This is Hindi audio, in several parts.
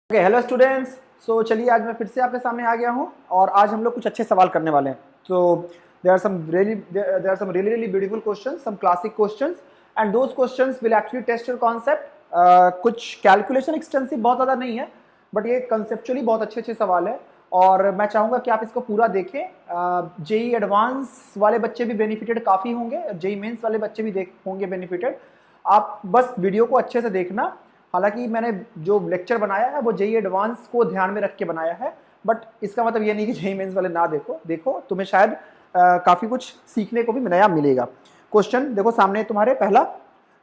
Okay hello students. सो चलिए आज मैं फिर से आपके सामने आ गया हूँ और आज हम लोग कुछ अच्छे सवाल करने वाले हैं। तो there are some really beautiful questions, some classic questions and those questions will actually test your concept. कुछ कैलकुलेशन एक्सटेंसिव बहुत ज़्यादा नहीं है, बट ये कंसेप्चुअली बहुत अच्छे सवाल है और मैं चाहूँगा कि आप इसको पूरा देखें। जेई एडवांस वाले बच्चे भी बेनिफिटेड काफ़ी होंगे, जेई मेंस वाले बच्चे भी होंगे बेनिफिटेड। आप बस वीडियो को अच्छे से देखना। हालांकि मैंने जो लेक्चर बनाया है वो जेई एडवांस को ध्यान में रख के बनाया है, बट इसका मतलब ये नहीं कि जेई मेंस वाले ना देखो तुम्हें शायद काफ़ी कुछ सीखने को भी नया मिलेगा। क्वेश्चन देखो सामने तुम्हारे, पहला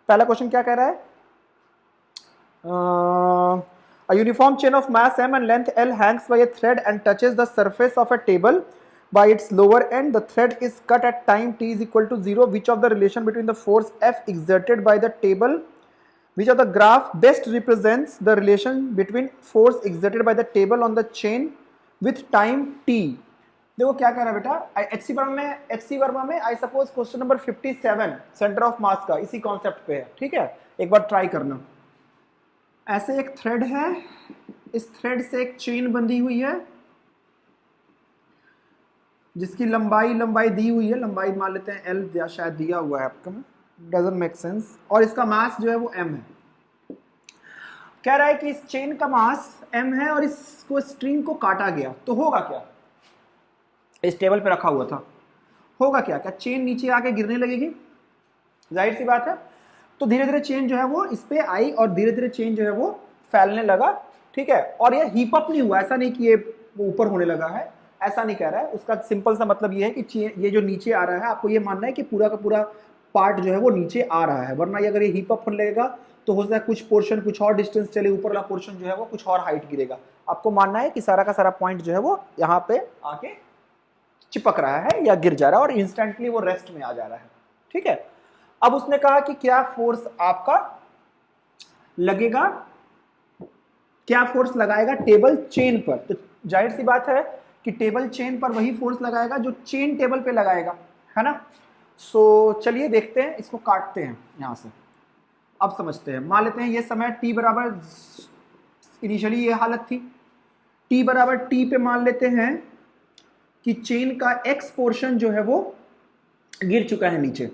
क्वेश्चन क्या कह रहा है? A uniform chain of mass m and length L hangs by a thread and touches the surface of a table by its lower end. The thread is cut at time t is equal to 0. Which of the relation between the force F exerted by the table, which of the graph best represents the relation between force exerted by the table on the chain with time t? देखो क्या कह रहा है बेटा, एचसी वर्मा में I suppose question number 57 centre of mass का इसी कॉन्सेप्ट पे है। ठीक है, एक बार ट्राई करना। ऐसे एक थ्रेड है, इस थ्रेड से एक चेन बंधी हुई है जिसकी लंबाई दी हुई है, लंबाई मान लेते हैं एल या शायद दिया हुआ है आपका में, डजंट मेक सेंस। और इसका मास जो है वो एम है। कह रहा है कि इस चेन का मास एम है और इसको स्ट्रिंग को काटा गया तो होगा क्या? इस टेबल पे रखा हुआ था, होगा क्या? क्या चेन नीचे आके गिरने लगेगी? जाहिर सी बात है। तो धीरे धीरे चेन जो है वो इस पे आई और धीरे धीरे चेन जो है वो फैलने लगा। ठीक है, और ये हीप अप नहीं हुआ, ऐसा नहीं कि ये ऊपर होने लगा है, ऐसा नहीं कह रहा है। उसका सिंपल सा मतलब ये है कि ये जो नीचे आ रहा है, आपको ये मानना है कि पूरा का पूरा पार्ट जो है वो नीचे आ रहा है, वरना ये अगर ये हीप अप होने लगेगा तो हो सकता है कुछ पोर्शन कुछ और डिस्टेंस चले, ऊपर वाला पोर्शन जो है वो कुछ और हाइट गिरेगा। आपको मानना है कि सारा का सारा पॉइंट जो है वो यहाँ पे आके चिपक रहा है या गिर जा रहा है और इंस्टेंटली वो रेस्ट में आ जा रहा है। ठीक है, अब उसने कहा कि क्या फोर्स आपका लगेगा, क्या फोर्स लगाएगा टेबल चेन पर। तो जाहिर सी बात है कि टेबल चेन पर वही फोर्स लगाएगा जो चेन टेबल पे लगाएगा, है ना। सो चलिए देखते हैं, इसको काटते हैं यहां से। अब समझते हैं, मान लेते हैं ये समय t बराबर, इनिशियली ये हालत थी, t बराबर t पे मान लेते हैं कि चेन का x पोर्शन जो है वो गिर चुका है नीचे,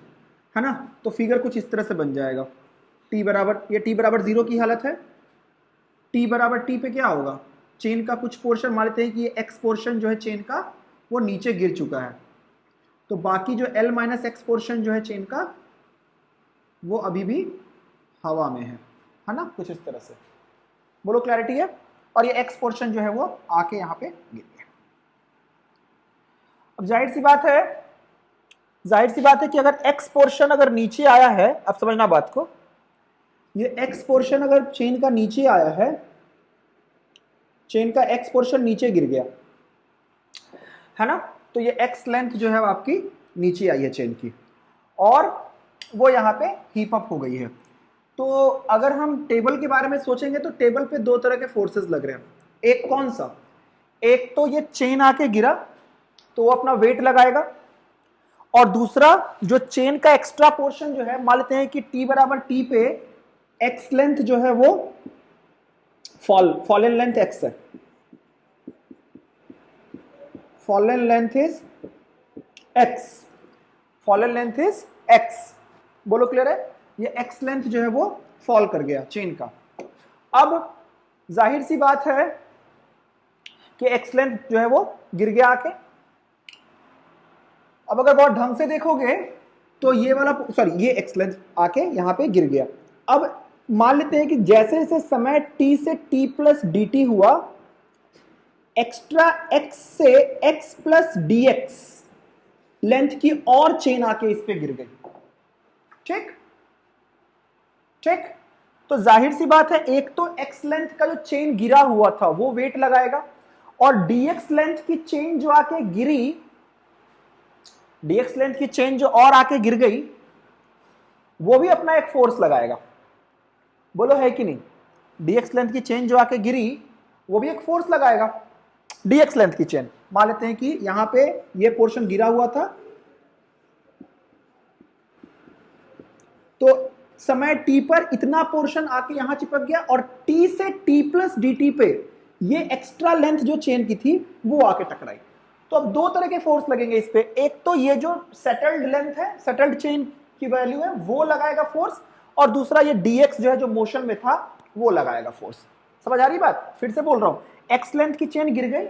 है ना। तो फिगर कुछ इस तरह से बन जाएगा। t बराबर, ये t बराबर 0 की हालत है, t बराबर t पे क्या होगा, चेन का कुछ पोर्शन मान लेते हैं कि ये x पोर्शन जो है चेन का वो नीचे गिर चुका है, तो बाकी जो l माइनस एक्स पोर्शन जो है चेन का वो अभी भी हवा में है ना, कुछ इस तरह से। बोलो क्लैरिटी है? और ये x पोर्शन जो है वो आके यहाँ पे गिर गया। अब जाहिर सी बात है कि अगर x पोर्शन अगर नीचे आया है, अब समझना बात को, ये x पोर्शन अगर चेन का नीचे आया है, चेन का x पोर्शन नीचे गिर गया है ना, तो ये x लेंथ जो है आपकी नीचे आई है चेन की और वो यहाँ पे हीप अप हो गई है। तो अगर हम टेबल के बारे में सोचेंगे तो टेबल पे दो तरह के फोर्सेस लग रहे हैं। एक कौन सा? एक तो ये चेन आके गिरा तो वो अपना वेट लगाएगा, और दूसरा जो चेन का एक्स्ट्रा पोर्शन जो है, मान लेते हैं कि t बराबर t पे x लेंथ जो है वो फॉलन लेंथ x है, fallen length is x, fallen length is x। बोलो क्लियर है? ये x लेंथ जो है वो फॉल कर गया चेन का। अब जाहिर सी बात है कि x लेंथ जो है वो गिर गया आके। अब अगर बहुत ढंग से देखोगे तो ये वाला, सॉरी, ये x लेंथ आके यहां पे गिर गया। अब मान लेते हैं कि जैसे जैसे समय t से t प्लस डी टी हुआ, एक्स्ट्रा x से x plus D x length की और चेन आके इस पे गिर गई। ठीक, तो जाहिर सी बात है, एक तो x लेंथ का जो चेन गिरा हुआ था वो वेट लगाएगा, और dx लेंथ की चेन जो आके गिरी, dx लेंथ की चेन जो और आके गिर गई वो भी अपना एक फोर्स लगाएगा। बोलो है कि नहीं? dx लेंथ की चेन जो आके गिरी वो भी एक फोर्स लगाएगा। dx लेंथ की चेन, मान लेते हैं कि यहां पे ये पोर्शन गिरा हुआ था, तो समय t पर इतना पोर्शन आके यहां चिपक गया और t से t प्लस dt पे ये एक्स्ट्रा लेंथ जो चेन की थी वो आके टकराई। तो अब दो तरह के फोर्स लगेंगे इस पे, एक तो ये जो सेटल्ड लेंथ है, सेटल्ड चेन की वैल्यू है, वो लगाएगा फोर्स, और दूसरा ये dx जो है जो मोशन में था वो लगाएगा फोर्स। समझ आ रही बात? फिर से बोल रहा हूं, x लेंथ की चेन गिर गई,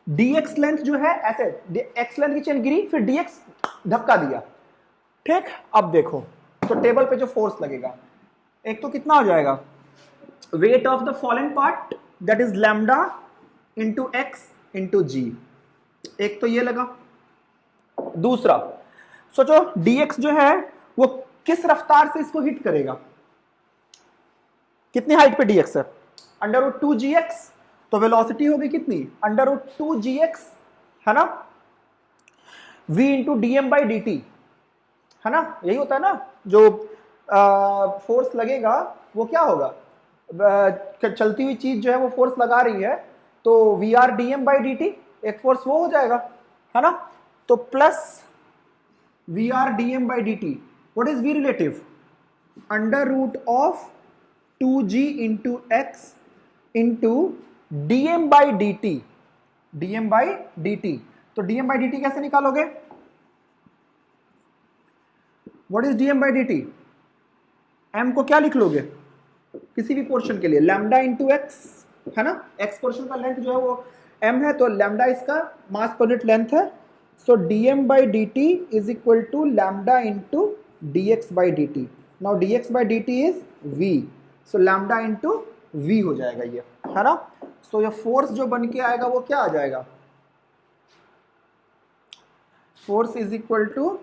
dx लेंथ जो है ऐसे, x लेंथ की चेन गिरी, फिर dx धक्का दिया, ठीक। अब देखो तो टेबल पे जो फोर्स लगेगा, एक तो कितना हो जाएगा, weight of the fallen part that is lambda into x into g, एक तो ये लगा। दूसरा सोचो dx जो है वो किस रफ्तार से इसको हिट करेगा, कितनी हाइट पे dx है, √2gx, तो वेलोसिटी होगी कितनी, √2gx, है ना, v इंटू dm/dt, है ना, यही होता है ना, जो फोर्स लगेगा वो क्या होगा, चलती हुई चीज जो है वो फोर्स लगा रही है, तो vr dm/dt एक फोर्स वो हो जाएगा, है ना, तो plus vr dm/dt, what is v relative, √2g into x into dm/dt, dm/dt, तो dm/dt कैसे निकालोगे, व्हाट इज dm/dt, m को क्या लिख लोगे किसी भी पोर्शन के लिए, लैम्डा इंटू एक्स, है ना, x पोर्शन का लेंथ जो है वो m है, तो लैम्डा इसका मास पर यूनिट लेंथ है, so dm/dt is equal to lambda into dx/dt, now dx/dt is v, so lambda into v हो जाएगा ये, है ना। सो ये फोर्स जो बन के आएगा वो क्या आ जाएगा, force is equal to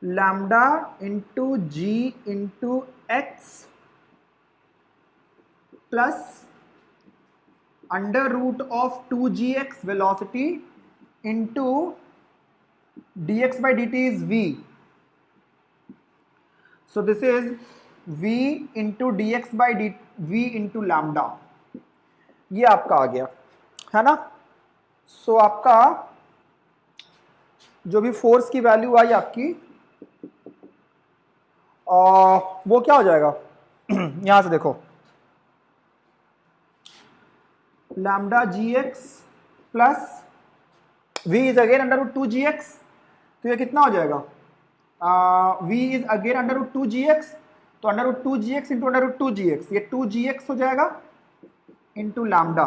lambda into ji into X plus √2gx velocity into dx/dt is v, so this is v into dx/dt, v into lambda, ये आपका आ गया, है ना। सो आपका जो भी फोर्स की वैल्यू आई आपकी वो क्या हो जाएगा यहां से देखो, lambda G X plus v is again √2gx, तो ये कितना हो जाएगा, v इज अगेन √2gx, तो √2gx इंटू √2gx, ये 2gx हो जाएगा इंटू लैम्डा,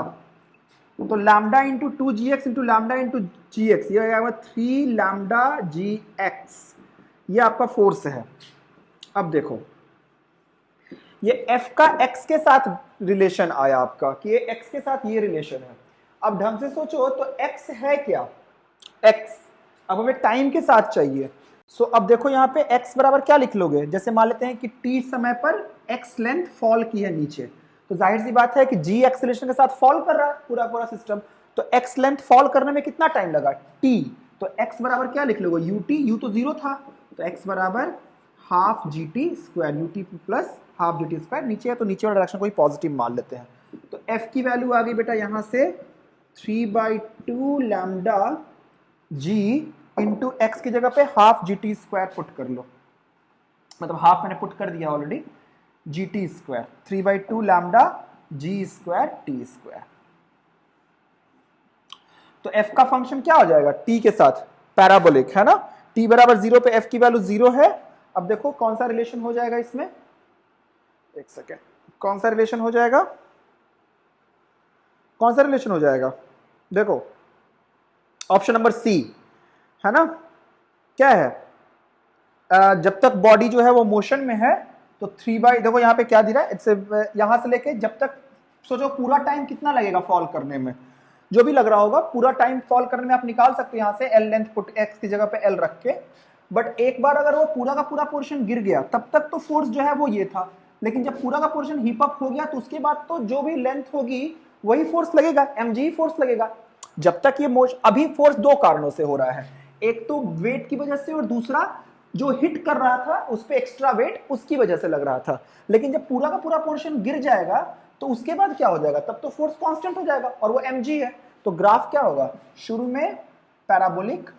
तो lambda into 2gx into lambda into gx, ये आएगा 3 लैम्डा gx, ये आपका फोर्स है। अब देखो ये f का x के साथ रिलेशन आया आपका, कि ये x के साथ ये रिलेशन है। अब ढंग से सोचो तो x है क्या, x, अब हमें टाइम के साथ चाहिए, सो अब देखो यहाँ पे x बराबर क्या लिख लोगे, जैसे मान लेते हैं कि t समय पर x लेंथ फॉल की है नीचे, तो जाहिर सी बात है कि g एक्सेलरेशन के साथ फॉल कर रहा है पूरा पूरा सिस्टम, तो x लेंथ फॉल करने में कितना टाइम लगा, t, तो x बराबर क्या लिख लोगे, ut, u तो 0 था, तो x बराबर half gt square, ut plus half gt square, नीचे है तो नीचे वाला डायरेक्शन कोई पॉजिटिव मान लेते हैं, तो f की वैल्यू आ गई बेटा यहां से 3/2 लैम्डा g इंटू एक्स की जगह पे हाफ gt स्क्वायर पुट कर लो, मतलब हाफ मैंने पुट कर दिया already, gt square 3/2 lambda g square t square, तो f का फंक्शन क्या हो जाएगा, t के साथ पैराबोलिक, है ना, t बराबर 0 पे f की वैल्यू 0 है। अब देखो कौन सा रिलेशन हो जाएगा इसमें, एक सेकेंड, कौन सा रिलेशन हो जाएगा, कौन सा रिलेशन हो जाएगा, देखो ऑप्शन नंबर सी, है ना, क्या है, जब तक बॉडी जो है वो मोशन में है तो 3 देखो यहाँ पे क्या दिया है, इससे यहां से लेके जब तक, सोचो पूरा टाइम कितना लगेगा फॉल करने में, जो भी लग रहा होगा पूरा टाइम फॉल करने में आप निकाल सकते हो यहाँ से, एल लेंथ पुट एक्स की जगह पे एल रख के, बट एक बार अगर वो पूरा का पूरा पोर्शन गिर गया तब तक तो फोर्स जो है वो ये था, लेकिन जब पूरा का पोर्शन हीप अप हो गया तो उसके बाद तो जो भी लेंथ होगी वही फोर्स लगेगा, mg फोर्स लगेगा। जब तक ये मोशन, अभी फोर्स दो कारणों से हो रहा है, एक तो वेट की वजह से और दूसरा जो हिट कर रहा था उस पे एक्स्ट्रा वेट उसकी वजह से लग रहा था, लेकिन जब पूरा का पूरा पोर्शन गिर जाएगा तो उसके बाद क्या हो जाएगा, तब तो फोर्स कांस्टेंट हो जाएगा और वो mg है, तो ग्राफ क्या होगा, शुरू में पैराबोलिक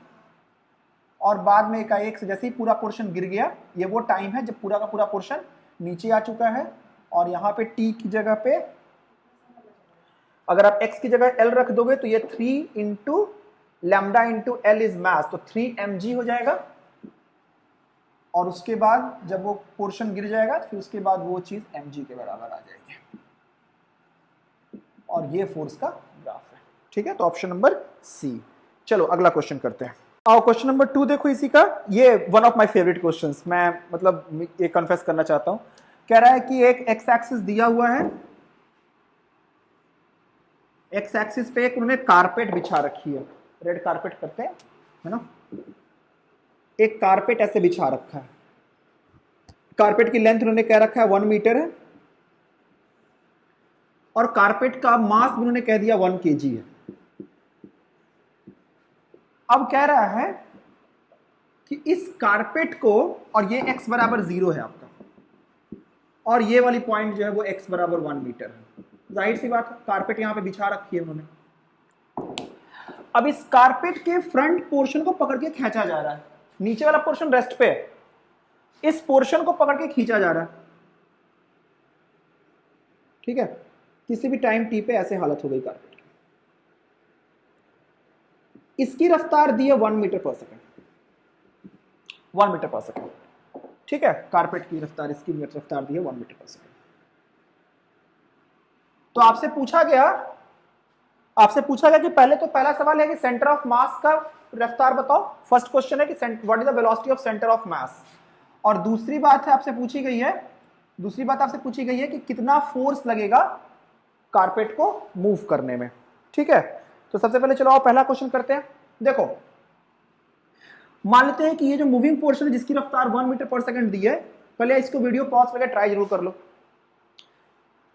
और बाद में एकाएक से जैसे ही पूरा पोर्शन गिर गया, ये वो टाइम है जब पूरा का पूरा पोर्शन नीचे आ चुका है, और यहाँ पे t की जगह पे अगर आप x की जगह l रख दोगे तो ये 3 into lambda into L is mass, तो 3 mg हो जाएगा। और उसके बाद जब वो पोर्शन गिर जाएगा फिर उसके बाद वो चीज mg के बराबर आ जाएगी, और ये फोर्स का ग्राफ है। ठीक है, तो ऑप्शन नंबर सी। चलो अगला क्वेश्चन करते हैं। आओ क्वेश्चन नंबर 2 देखो इसी का, ये one of my favourite questions, मैं मतलब ये कन्फेस करना चाहता हूं। कह रहा है कि एक एक्स एक्सिस दिया हुआ है, एक्स एक्सिस पे एक उन्होंने कारपेट बिछा रखी है, रेड कारपेट करते हैं है ना, एक कारपेट ऐसे बिछा रखा है, कारपेट की लेंथ उन्होंने कह रखा है 1 मीटर है, और कारपेट का मास उन्होंने कह दिया 1 kg है। अब कह रहा है कि इस कारपेट को, और ये x बराबर 0 है आपका, और ये वाली पॉइंट जो है वो x बराबर 1 मीटर है। जाहिर सी बात है, कारपेट यहां पे बिछा रखी है उन्होंने। अब इस कारपेट के फ्रंट पोर्शन को पकड़ के खींचा जा रहा है, नीचे वाला पोर्शन रेस्ट पे है, इस पोर्शन को पकड़ के खींचा जा रहा है। ठीक है, किसी भी टाइम t पे ऐसे हालत हो गई कारपेट की। इसकी रफ्तार दी है 1 मीटर पर सेकेंड, 1 मीटर पर सेकेंड। ठीक है, कारपेट की रफ्तार, इसकी रफ्तार दी है 1 मीटर पर सेकेंड। तो आपसे पूछा गया कि पहले तो पहला सवाल है कि सेंटर ऑफ मास का रफ्तार बताओ। फर्स्ट क्वेश्चन है कि what is the velocity of centre of mass, और दूसरी बात आपसे पूछी गई है कि कितना फोर्स लगेगा कारपेट को मूव करने में। ठीक है, तो सबसे पहले चलो आओ पहला क्वेश्चन करते हैं। देखो, मान लेते हैं कि ये जो मूविंग पोर्शन है जिसकी रफ्तार 1 मीटर पर सेकंड दी है, पहले इसको वीडियो पॉज करके ट्राई जरूर कर लो,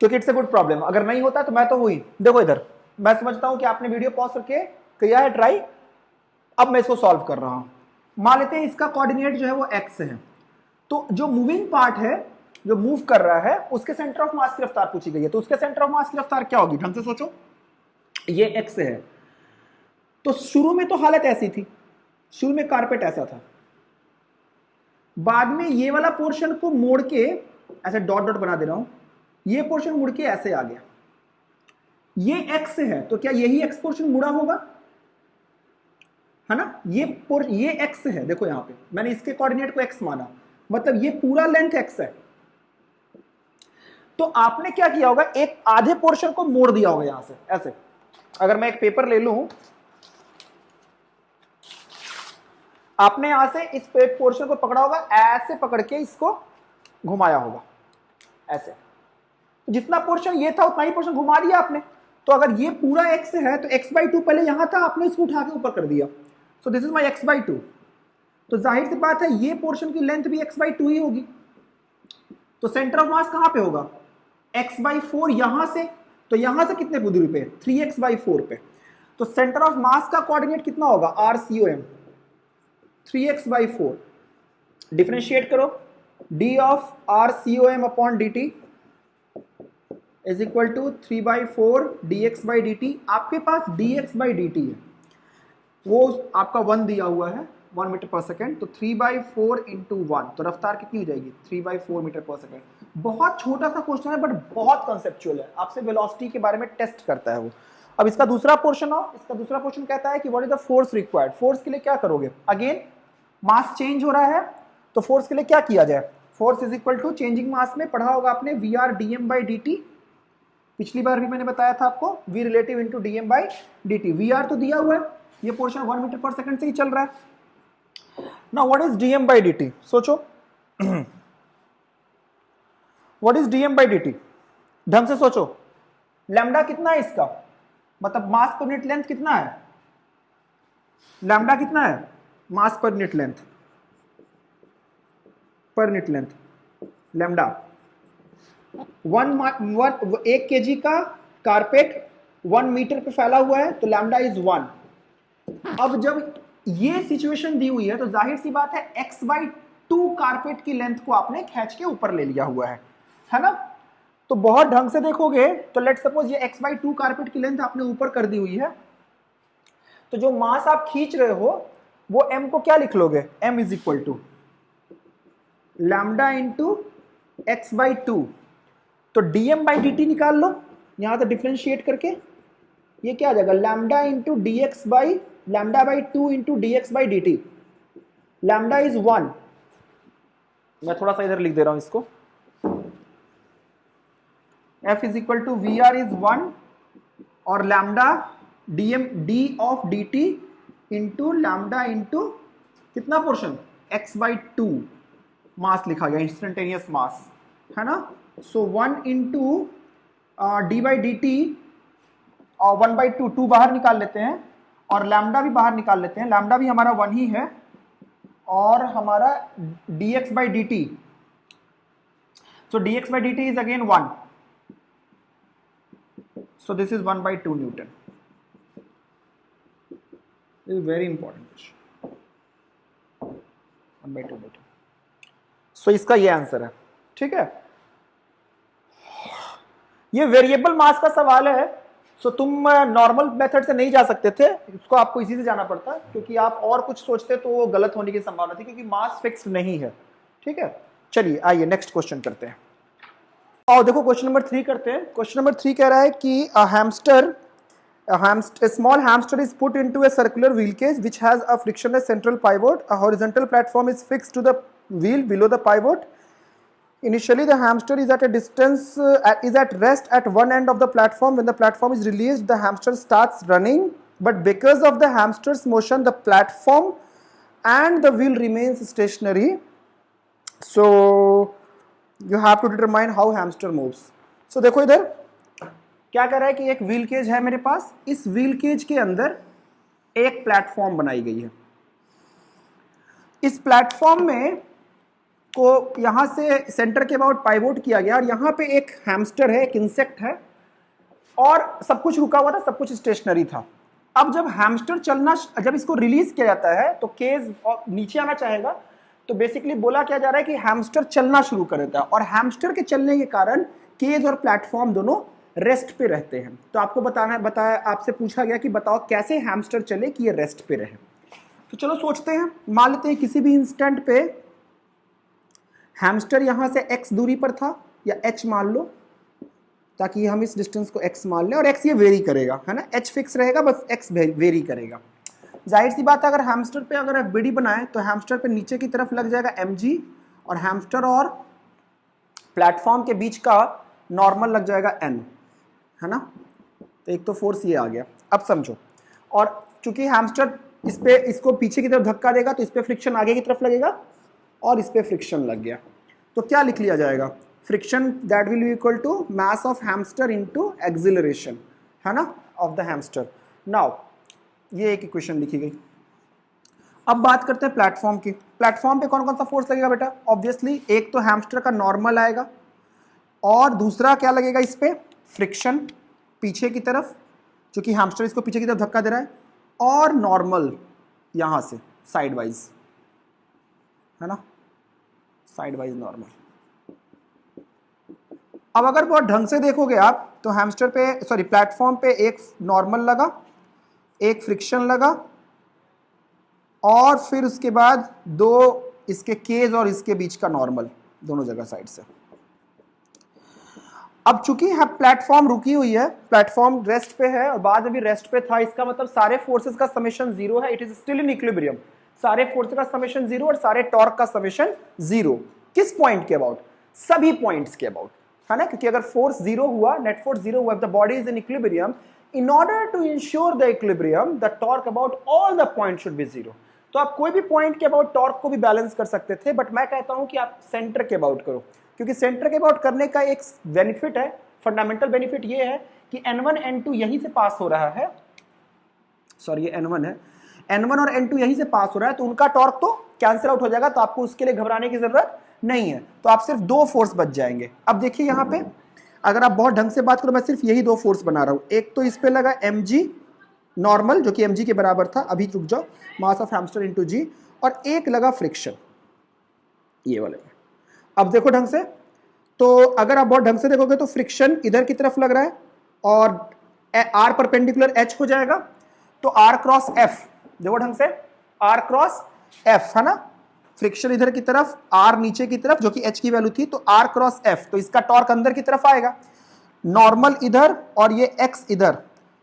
क्योंकि इट्स अ गुड प्रॉब्लम। अगर नहीं होता तो मैं तो हुई, देखो इधर, मैं समझता हूं कि आपने वीडियो पॉज करके किया है ट्राई, अब मैं इसको सॉल्व कर रहा हूं। मान लेते हैं इसका कोऑर्डिनेट जो है वो x है, तो जो मूविंग पार्ट है, जो मूव कर रहा है, उसके सेंटर ऑफ मास की रफ्तार पूछी गई है। तो उसके सेंटर ऑफ मास की रफ्तार क्या होगी, ढंग से सोचो। ये x है, तो शुरू में तो हालत ऐसी थी, शुरू में कारपेट ऐसा था, बाद में ये वाला पोर्शन को मोड़ के ऐसे डॉट डॉट बना दे रहा हूं, ये पोर्शन मुड़ के ऐसे आ गया, ये x है, तो क्या यही x पोर्शन मुड़ा होगा, है ना। ये x है, देखो यहां पे मैंने इसके कोऑर्डिनेट को x माना, मतलब ये पूरा लेंथ x है। तो आपने क्या किया होगा, एक आधे पोर्शन को मोड़ दिया होगा यहां से ऐसे। अगर मैं एक पेपर ले लूं, आपने यहां से इस पोर्शन को पकड़ा होगा, ऐसे पकड़ के इसको घुमाया होगा ऐसे, तो जितना पोर्शन ये था उतना ही पोर्शन घुमा दिया आपने। तो अगर ये पूरा x है तो x/2 पहले यहां था, आपने इसको उठा के ऊपर कर दिया, so this is my x/2। तो जाहिर सी बात है ये पोर्शन की लेंथ भी x/2 ही होगी। तो सेंटर ऑफ मास कहां पे होगा, x/4 यहां से, तो यहां से कितने दूरी पे, 3x/4 पे। तो सेंटर ऑफ मास का कोऑर्डिनेट कितना होगा, RCOM, 3x/4। डिफरेंशिएट करो, d of RCOM upon dt is equal to 3/4 dx/dt। आपके पास dx/dt है, वो आपका 1 दिया हुआ है, 1 मीटर पर सेकेंड, तो 3/4 इंटू 1, तो रफ्तार कितनी हो जाएगी, 3/4 मीटर पर सेकेंड। बहुत छोटा सा क्वेश्चन है बट बहुत कंसेप्चुअल है, आपसे वेलोसिटी के बारे में टेस्ट करता है वो। अब इसका दूसरा पोर्शन हो, इसका दूसरा पोर्शन कहता है कि what is the force required. Force के लिए क्या करोगे, अगेन मास चेंज हो रहा है, तो फोर्स के लिए क्या किया जाए, force is equal to changing mass में पढ़ा होगा आपने VR dm/dt, पिछली बार भी मैंने बताया था आपको, v relative into dm/dt। VR तो दिया हुआ है, ये पोर्शन 1 मीटर पर सेकंड से ही चल रहा है। नाउ व्हाट इज dm/dt, सोचो व्हाट इज dm/dt, ढंग से सोचो। लैम्डा कितना है इसका, मतलब मास पर यूनिट लेंथ कितना है, लैम्डा कितना है, mass per unit length, per unit length lambda 1 kg का कारपेट 1 मीटर पे फैला हुआ है, तो लैम्डा इज 1। अब जब ये सिचुएशन दी हुई है तो जाहिर सी बात है x/2 कारपेट की लेंथ को आपने खींच के ऊपर ले लिया हुआ है ना। तो बहुत ढंग से देखोगे तो लेट सपोज ये x/2 कारपेट की लेंथ आपने ऊपर कर दी हुई है, तो जो मास आप खींच रहे हो वो m को क्या लिख लोगे, m is equal to lambda into x by two, तो dm बाई dt निकाल लो यहां से डिफ्रेंशिएट करके, ये क्या आ जाएगा lambda into D x by lambda by two into D x by D T. Lambda is 1, मैं थोड़ा सा इधर लिख दे रहा हूं इसको, f is equal to V R is 1 और lambda D of D T into lambda into कितना portion x by two, mass लिखा गया इंस्टेंटेनियस मास है ना। So 1 into D by D T और 1 बाई टू बाहर निकाल लेते हैं और लैम्डा भी बाहर निकाल लेते हैं, लैम्डा भी हमारा 1 ही है और हमारा dx by D T, so dx by D T is again 1, so this is 1 by 2 Newton. This is very important question. 1 by 2 Newton. So इसका ये आंसर है, ठीक है। ये वेरिएबल मास का सवाल है, सो तुम नॉर्मल मेथड से नहीं जा सकते थे, इसको आपको इसी से जाना पड़ता, क्योंकि आप और कुछ सोचते तो वो गलत होने की संभावना थी, क्योंकि मास फिक्स नहीं है, ठीक है। चलिए आइए नेक्स्ट क्वेश्चन करते हैं। और देखो क्वेश्चन नंबर 3 करते हैं। क्वेश्चन नंबर 3 कह रहा है कि a small hamster is put into a circular wheel cage which has a frictionless central pivot. A horizontal platform is fixed to the wheel below the pivot. Initially the hamster is at a distance is at rest at one end of the platform. When the platform is released, the hamster starts running, but because of the hamster's motion, the platform and the wheel remains stationary. So you have to determine how hamster moves. So देखो इधर क्या कर रहा है कि एक व्हील केज है मेरे पास, इस व्हील केज के अंदर एक प्लेटफॉर्म बनाई गई है। इस प्लेटफॉर्म में को यहां से सेंटर के अबाउट पाइवोट किया गया और यहां पे एक हैमस्टर है, एक इंसेक्ट है और सब कुछ रुका हुआ था, सब कुछ स्टेशनरी था। अब जब हैमस्टर चलना, जब इसको रिलीज किया जाता है तो केज नीचे आना चाहेगा, तो बेसिकली बोला क्या जा रहा है कि हैमस्टर चलना शुरू कर देता है और हैमस्टर के चलने के कारण केज और प्लेटफॉर्म दोनों रेस्ट पे रहते हैं। तो आपको बताया आपसे पूछा गया कि बताओ कैसे हैमस्टर चले कि ये रेस्ट पे रहे। तो चलो सोचते हैं, मान लेते हैं किसी भी इंस्टेंट पे हैमस्टर यहां से x दूरी पर था, या h मान लो, ताकि हम इस डिस्टेंस को x मान लें, और x ये वेरी करेगा, है ना, h फिक्स रहेगा, बस x वेरी करेगा। जाहिर सी बात है अगर हैमस्टर पे अगर FBD बनाए तो हैमस्टर पे नीचे की तरफ लग जाएगा mg और हैमस्टर और प्लेटफॉर्म के बीच का नॉर्मल लग जाएगा n, है ना। तो एक तो फोर्स ये आ गया। अब समझो, और चूंकि हैमस्टर इस पे इसको पीछे की तरफ धक्का देगा तो इस पे फ्रिक्शन आगे की तरफ लगेगा और इस पे फ्रिक्शन लग गया, तो क्या लिख लिया जाएगा, friction that will be equal to mass of hamster into acceleration, है ना, ऑफ द हैमस्टर। नाउ ये एक इक्वेशन लिखी गई। अब बात करते हैं प्लेटफॉर्म की। प्लेटफॉर्म पे कौन कौन सा फोर्स लगेगा बेटा, ऑब्वियसली एक तो हैमस्टर का नॉर्मल आएगा और दूसरा क्या लगेगा इस पे, फ्रिक्शन पीछे की तरफ, क्योंकि हैमस्टर इसको पीछे की तरफ धक्का दे रहा है, और नॉर्मल यहां से साइड वाइज, है ना, साइड वाइज नॉर्मल। अब अगर बहुत ढंग से देखोगे आप तो हैमस्टर पे सॉरी प्लेटफॉर्म पे एक नॉर्मल लगा, एक फ्रिक्शन लगा, और फिर उसके बाद दो इसके केज और इसके बीच का नॉर्मल, दोनों जगह साइड से। अब चूंकि प्लेटफॉर्म रुकी हुई है, प्लेटफॉर्म रेस्ट पे है और बाद में भी रेस्ट पे था, इसका मतलब सारे फोर्सेस का समेशन 0 है, it is still in equilibrium. सारे फोर्सेस का समेशन 0 और सारे टॉर्क का समेशन 0। किस पॉइंट के अबाउट, सभी पॉइंट्स के अबाउट, है ना, क्योंकि अगर फोर्स 0 हुआ, नेट फोर्स 0 हुआ, the body is in equilibrium, in order to ensure the equilibrium the torque about all the point should be 0। तो आप कोई भी पॉइंट के अबाउट टॉर्क को भी बैलेंस कर सकते थे, बट मैं कहता हूं कि आप सेंटर के अबाउट करो, क्योंकि सेंटर के अबाउट करने का एक बेनिफिट है, फंडामेंटल बेनिफिट ये है कि n1 n2 यहीं से पास हो रहा है, सॉरी ये n1 है, n1 और n2 यहीं से पास हो रहा है, तो उनका टॉर्क तो कैंसिल आउट हो जाएगा, तो आपको उसके लिए घबराने की जरूरत नहीं है, तो आप सिर्फ दो फोर्स बच जाएंगे। अब देखिए यहाँ पे अगर आप बहुत ढंग से बात करो, मैं सिर्फ यही दो फोर्स बना रहा हूं, एक तो इस पे लगा mg नॉर्मल जो कि mg के बराबर था, अभी रुक जाओ, मास ऑफ हैमस्टर इनटू g, और एक लगा फ्रिक्शन ये वाले। अब देखो ढंग से, तो अगर आप बहुत ढंग से देखोगे तो फ्रिक्शन इधर की तरफ लग रहा है और r परपेंडिकुलर h हो जाएगा, तो r क्रॉस f, देखो ढंग से r क्रॉस f, है ना, फ्रिक्शन इधर की तरफ, आर नीचे की तरफ जो कि एच की वैल्यू थी, तो आर क्रॉस एफ, तो इसका टॉर्क अंदर की तरफ आएगा, नॉर्मल इधर और ये एक्स इधर,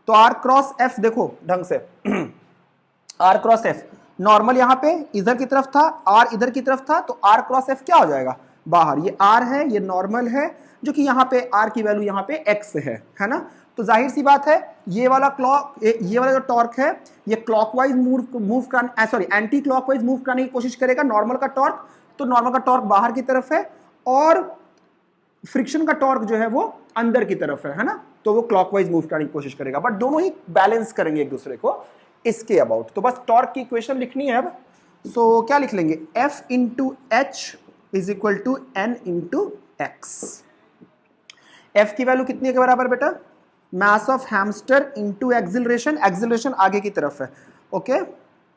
तो आर क्रॉस एफ देखो ढंग से आर क्रॉस एफ, नॉर्मल यहां पे इधर की तरफ था, आर इधर की तरफ था, तो आर क्रॉस एफ क्या हो जाएगा बाहर, ये आर है, ये नॉर्मल है, जो कि यहाँ पे आर की वैल्यू यहाँ पे एक्स है ना। तो जाहिर सी बात है ये वाला जो टॉर्क है ये क्लॉकवाइज मूव करने, सॉरी एंटी क्लॉकवाइज मूव करने की कोशिश करेगा नॉर्मल का टॉर्क, तो नॉर्मल का टॉर्क बाहर की तरफ है और फ्रिक्शन का टॉर्क जो है वो अंदर की तरफ है ना, तो वो क्लॉकवाइज मूव करने की कोशिश करेगा, बट दोनों ही बैलेंस करेंगे एक दूसरे को इसके अबाउट। तो बस टॉर्क की इक्वेशन लिखनी है अब, सो क्या लिख लेंगे, F into H is equal to N into X. F की वैल्यू कितनी के बराबर बेटा, mass of hamster into acceleration, acceleration आगे की तरफ है, ओके।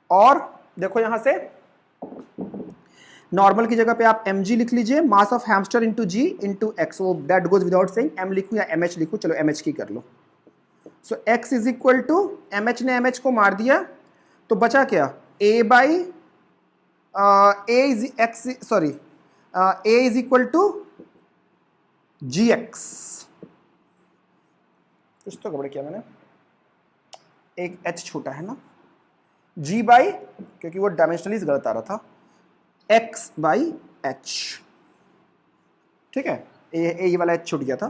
और देखो यहां से नॉर्मल की जगह पे आप mg लिख लीजिए, mass of hamster into ji into x, वो that goes without saying, m लिखूं या mh लिखूं, चलो mh की कर लो। So x is equal to mh ने mh को मार दिया, तो बचा क्या, a by a is equal to gx, कुछ तो गड़बड़ किया मैंने, एक h छोटा है ना, g बाई, क्योंकि वो डायमेंशनली गलत आ रहा था, x बाई h, ठीक है, ये वाला h छूट गया था।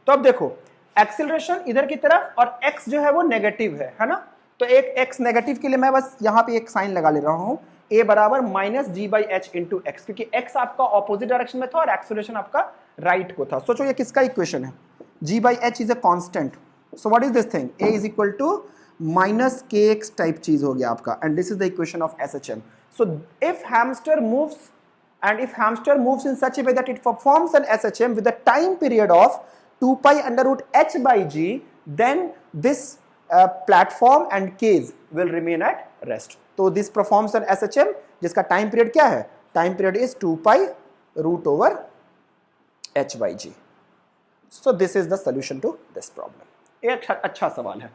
तो अब देखो एक्सीलरेशन इधर की तरफ और x जो है वो नेगेटिव है ना, तो एक x नेगेटिव के लिए मैं बस यहाँ पे एक साइन लगा ले रहा हूँ, a बराबर minus G by H into X, क्योंकि x आपका ऑपोजिट डायरेक्शन में था और एक्सीलरेशन आपका राइट को था। सोचो ये किसका इक्वेशन है, g by H is a constant, so what is this thing, a is equal to minus K X type चीज हो गया आपका, and this is the equation of SHM। So if hamster moves in such a way that it performs an SHM with a time period of 2 pi under root h by g, then this platform and case will remain at rest. So this performs an SHM जिसका time period क्या है, time period is 2 pi root over h by g. So this is the solution to this problem. एक अच्छा सवाल है।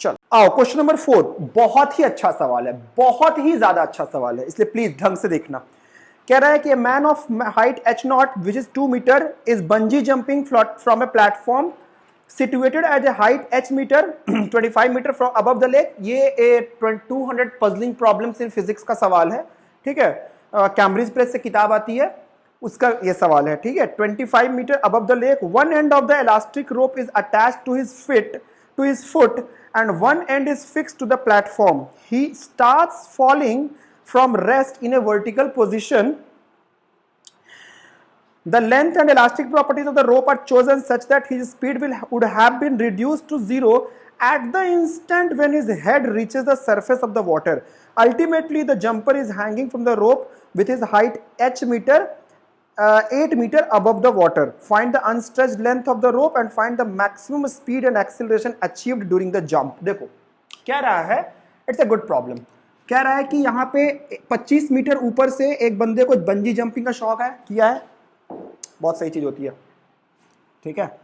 चलो आओ क्वेश्चन नंबर 4, बहुत ही अच्छा सवाल है, बहुत ही ज्यादा अच्छा सवाल है, इसलिए प्लीज ढंग से देखना। कह रहा है कि man of height h0 which is 2 meter is bungee jumping from a platform situated at a height h meter 25 meter from above the lake। ये 200 puzzling problems in physics का सवाल है, ठीक है, कैम्ब्रिज प्रेस से किताब आती है, उसका ये सवाल है, ठीक है। 25 metre above the lake, one end of the elastic rope is attached to his foot and one end is fixed to the platform. He starts falling from rest in a vertical position. The length and elastic properties of the rope are chosen such that his speed would have been reduced to 0 at the instant when his head reaches the surface of the water. Ultimately, the jumper is hanging from the rope with his height h meter 8 meter above the water. Find the unstretched length of the rope and find the maximum speed and acceleration achieved during the jump. देखो क्या रहा है, इट्स अ गुड प्रॉब्लम। कह रहा है कि यहाँ पे 25 मीटर ऊपर से एक बंदे को बंजी जंपिंग का शौक है, किया है, बहुत सही चीज होती है, ठीक है,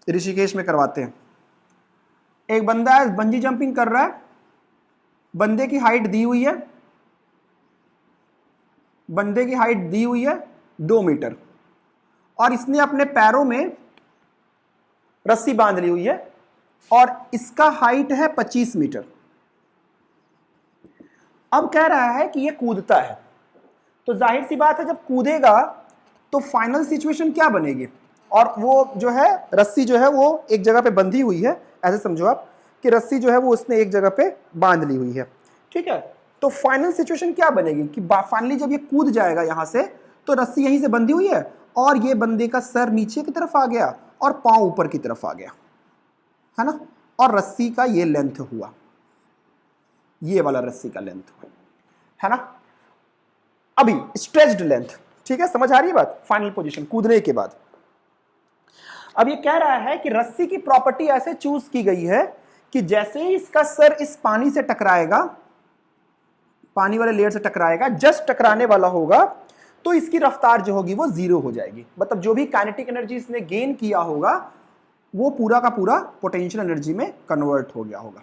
ऋषिकेश में करवाते हैं। एक बंदा है बंजी जंपिंग कर रहा है, बंदे की हाइट दी हुई है, बंदे की हाइट दी हुई है 2 मीटर और इसने अपने पैरों में रस्सी बांध ली हुई है और इसका हाइट है 25 मीटर। अब कह रहा है कि ये कूदता है, तो जाहिर सी बात है जब कूदेगा तो फाइनल सिचुएशन क्या बनेगी, और वो जो है रस्सी जो है वो एक जगह पे बंधी हुई है, ऐसे समझो आप कि रस्सी जो है वो उसने एक जगह पे बांध ली हुई है, ठीक है। तो फाइनल सिचुएशन क्या बनेगी कि फाइनली जब ये कूद जाएगा यहां से, तो रस्सी यहीं से बंधी हुई है और ये बंदे का सर नीचे की तरफ आ गया और पांव ऊपर की तरफ आ गया, है ना, और रस्सी का ये लेंथ हुआ, ये वाला रस्सी का लेंथ हुआ, है ना। अभी स्ट्रेच्ड लेंथ, ठीक है, समझ आ रही है बात, फाइनल पोजीशन कूदने के बाद। अब ये कह रहा है कि रस्सी की प्रॉपर्टी ऐसे चूज की गई है कि जैसे ही इसका सर इस पानी से टकराएगा, पानी वाले लेयर से टकराएगा, जस्ट टकराने वाला होगा, तो इसकी रफ्तार जो होगी वो 0 हो जाएगी, मतलब जो भी काइनेटिक एनर्जी इसने गेन किया होगा वो पूरा का पूरा पोटेंशियल एनर्जी में कन्वर्ट हो गया होगा,